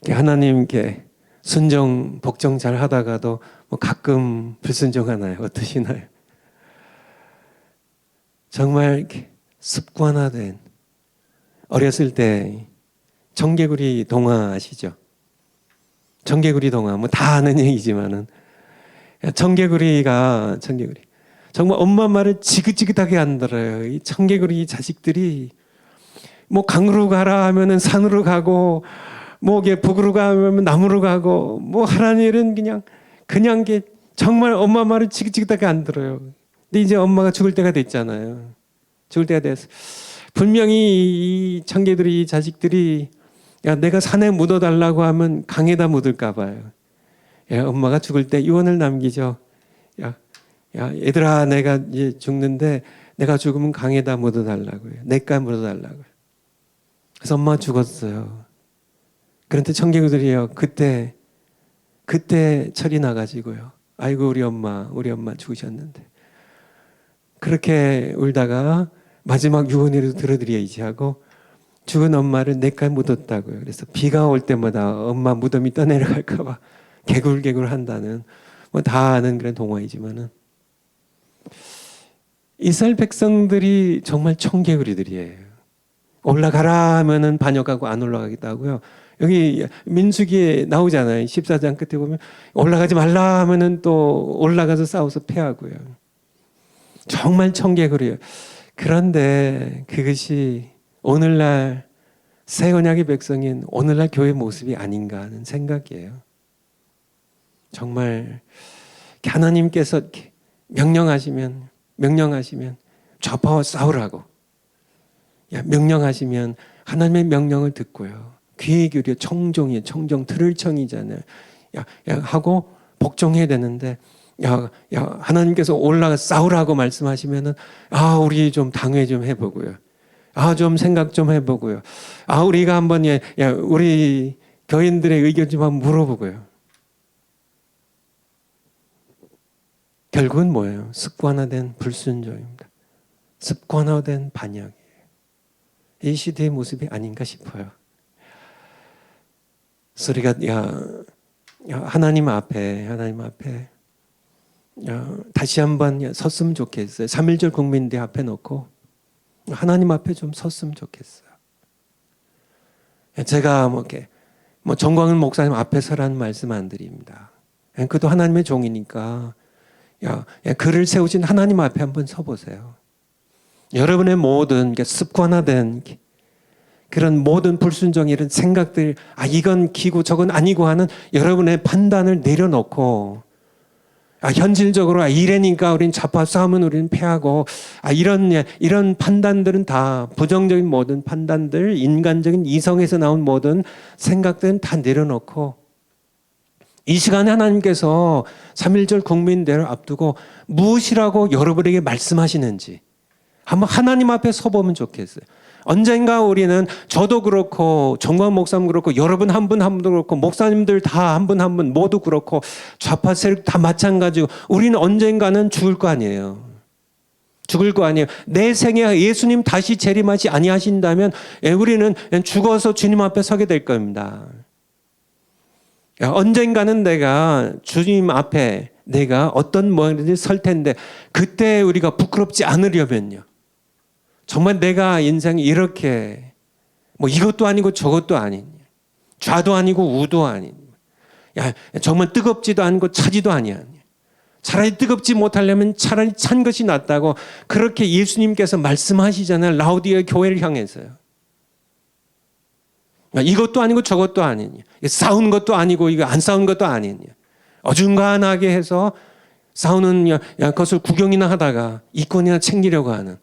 하나님께 순종, 복종 잘 하다가도 뭐 가끔 불순종하나요? 어떠시나요? 정말 습관화된, 어렸을 때 청개구리 동화 아시죠? 청개구리 동화, 뭐 다 아는 얘기지만은 청개구리 정말 엄마 말을 지긋지긋하게 안 들어요. 이 청개구리 자식들이 뭐 강으로 가라 하면은 산으로 가고, 뭐 북으로 가면 나무로 가고, 뭐 하라는 일은 그냥 게 정말 엄마 말을 지긋지긋하게 안 들어요. 근데 이제 엄마가 죽을 때가 됐잖아요. 죽을 때가 돼서 분명히 이 청개구리 자식들이 내가 산에 묻어달라고 하면 강에다 묻을까 봐요. 엄마가 죽을 때 유언을 남기죠. 얘들아, 내가 이제 죽는데 내가 죽으면 강에다 묻어달라고요. 내가 묻어달라고요. 그래서 엄마가 죽었어요. 그런데 청개구리들이요, 그때 철이 나가지고요. 아이고 우리 엄마 죽으셨는데. 그렇게 울다가 마지막 유언이라도 들어드려야지 하고 죽은 엄마를 냇가에 묻었다고요. 그래서 비가 올 때마다 엄마 무덤이 떠내려갈까 봐 개굴개굴 한다는, 뭐 다 아는 그런 동화이지만은 이스라엘 백성들이 정말 청개구리들이에요. 올라가라 하면은 반역하고 안 올라가겠다 하고요. 여기 민수기에 나오잖아요. 14장 끝에 보면 올라가지 말라 하면은 또 올라가서 싸워서 패하고요. 정말 청개구리예요. 그런데 그것이 오늘날 새 언약의 백성인 오늘날 교회 모습이 아닌가 하는 생각이에요. 정말 하나님께서 명령하시면 명령하시면 좌파와 싸우라고. 명령하시면 하나님의 명령을 듣고요. 귀에 기울여 청종이에요. 청종 들을 청이잖아요. 하고 복종해야 되는데 하나님께서 올라가 싸우라고 말씀하시면은 우리 좀 당회 좀 해보고요. 좀 생각 좀 해보고요. 우리가 한번 우리 교인들의 의견 좀 한번 물어보고요. 결국은 뭐예요? 습관화된 불순종입니다. 습관화된 반역이에요. 이 시대의 모습이 아닌가 싶어요. 우리가 하나님 앞에 다시 한번 섰으면 좋겠어요. 3.1절 국민대 앞에 놓고 하나님 앞에 좀 섰으면 좋겠어요. 제가 정광훈 목사님 앞에 서라는 말씀 안 드립니다. 그도 하나님의 종이니까 그를 세우신 하나님 앞에 한번 서보세요. 여러분의 모든 습관화된 그런 모든 불순종 이런 생각들, 이건 기고 저건 아니고 하는 여러분의 판단을 내려놓고 현실적으로 이래니까 우린 좌파 싸움은 우리는 패하고 이런 판단들은 다 부정적인 모든 판단들, 인간적인 이성에서 나온 모든 생각들은 다 내려놓고 이 시간에 하나님께서 3.1절 국민대를 앞두고 무엇이라고 여러분에게 말씀하시는지 한번 하나님 앞에 서보면 좋겠어요. 언젠가 우리는 저도 그렇고 정광 목사님 그렇고 여러분 한 분 한 분도 그렇고 목사님들 다 한 분 한 분 모두 그렇고 좌파 세력 다 마찬가지고 우리는 언젠가는 죽을 거 아니에요. 죽을 거 아니에요. 내 생에 예수님 다시 재림하시 아니하신다면 우리는 죽어서 주님 앞에 서게 될 겁니다. 언젠가는 내가 주님 앞에 내가 어떤 모양이든지 설 텐데 그때 우리가 부끄럽지 않으려면요. 정말 내가 인생이 이렇게 이것도 아니고 저것도 아닌 좌도 아니고 우도 아닌 정말 뜨겁지도 않고 차지도 아니야. 차라리 뜨겁지 못하려면 차라리 찬 것이 낫다고 그렇게 예수님께서 말씀하시잖아요. 라우디아 교회를 향해서요. 이것도 아니고 저것도 아니냐. 싸운 것도 아니고 이거 안 싸운 것도 아니냐. 어중간하게 해서 싸우는 것을 구경이나 하다가 이권이나 챙기려고 하는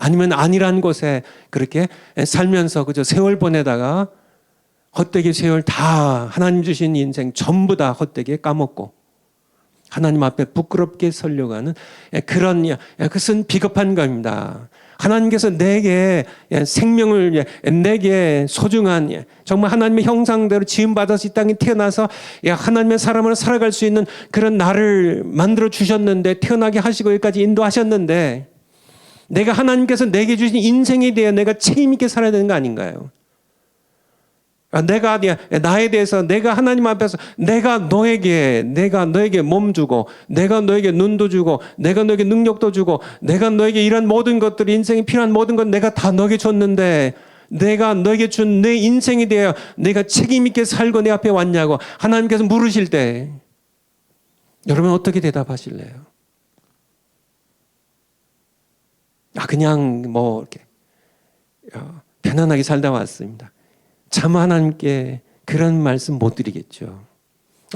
아니면 아니란 곳에 그렇게 살면서 그저 세월 보내다가 헛되게 세월 다 하나님 주신 인생 전부 다 헛되게 까먹고 하나님 앞에 부끄럽게 서려고 하는 그런 그것은 비겁한 겁니다. 하나님께서 내게 생명을 내게 소중한 정말 하나님의 형상대로 지음받아서 이 땅에 태어나서 하나님의 사람으로 살아갈 수 있는 그런 나를 만들어 주셨는데 태어나게 하시고 여기까지 인도하셨는데 내가 하나님께서 내게 주신 인생에 대해 내가 책임 있게 살아야 되는 거 아닌가요? 내가 나에 대해서 내가 하나님 앞에서 내가 너에게 몸 주고 내가 너에게 눈도 주고 내가 너에게 능력도 주고 내가 너에게 이런 모든 것들 인생에 필요한 모든 것 내가 다 너에게 줬는데 내가 너에게 준 내 인생에 대해 내가 책임 있게 살고 내 앞에 왔냐고 하나님께서 물으실 때 여러분 어떻게 대답하실래요? 그냥 이렇게 편안하게 살다 왔습니다. 참 하나님께 그런 말씀 못 드리겠죠.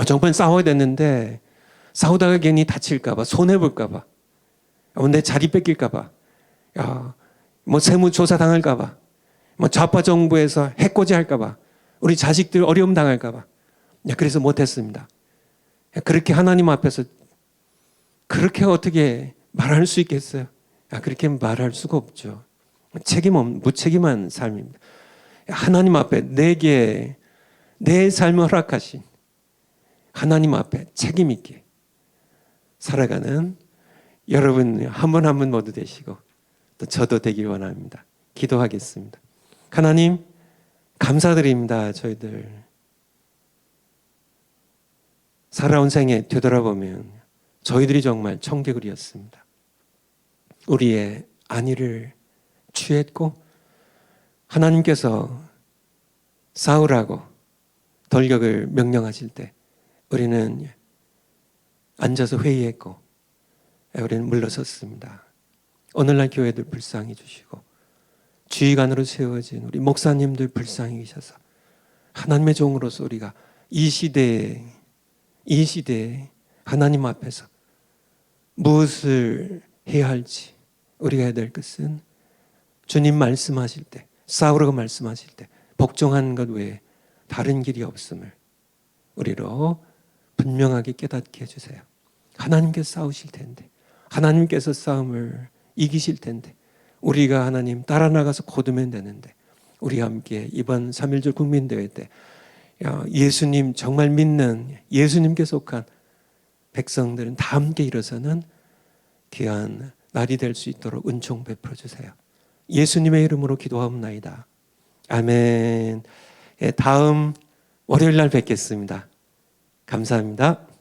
정말 싸워야 됐는데 싸우다가 괜히 다칠까 봐, 손해볼까 봐, 내 자리 뺏길까 봐, 세무조사 당할까 봐, 좌파 정부에서 해코지 할까 봐, 우리 자식들 어려움 당할까 봐. 그래서 못했습니다. 그렇게 하나님 앞에서 그렇게 어떻게 말할 수 있겠어요? 그렇게 말할 수가 없죠. 무책임한 삶입니다. 하나님 앞에 내게 내 삶을 허락하신 하나님 앞에 책임 있게 살아가는 여러분 한 분 한 분 모두 되시고 또 저도 되길 원합니다. 기도하겠습니다. 하나님 감사드립니다. 저희들 살아온 생에 되돌아보면 저희들이 정말 청개구리였습니다. 우리의 안위를 취했고 하나님께서 싸우라고 돌격을 명령하실 때 우리는 앉아서 회의했고 우리는 물러섰습니다. 오늘날 교회들 불쌍히 주시고 지휘관으로 세워진 우리 목사님들 불쌍히 계셔서 하나님의 종으로서 우리가 이 시대에 하나님 앞에서 무엇을 해야 할지, 우리가 해야 될 것은 주님 말씀하실 때, 싸우라고 말씀하실 때 복종하는 것 외에 다른 길이 없음을 우리로 분명하게 깨닫게 해주세요. 하나님께서 싸우실 텐데, 하나님께서 싸움을 이기실 텐데, 우리가 하나님 따라 나가서 거두면 되는데, 우리 함께 이번 3.1절 국민대회 때 예수님 정말 믿는 예수님께 속한 백성들은 다 함께 일어서는 귀한 날이 될 수 있도록 은총 베풀어 주세요. 예수님의 이름으로 기도하옵나이다. 아멘. 다음 월요일 날 뵙겠습니다. 감사합니다.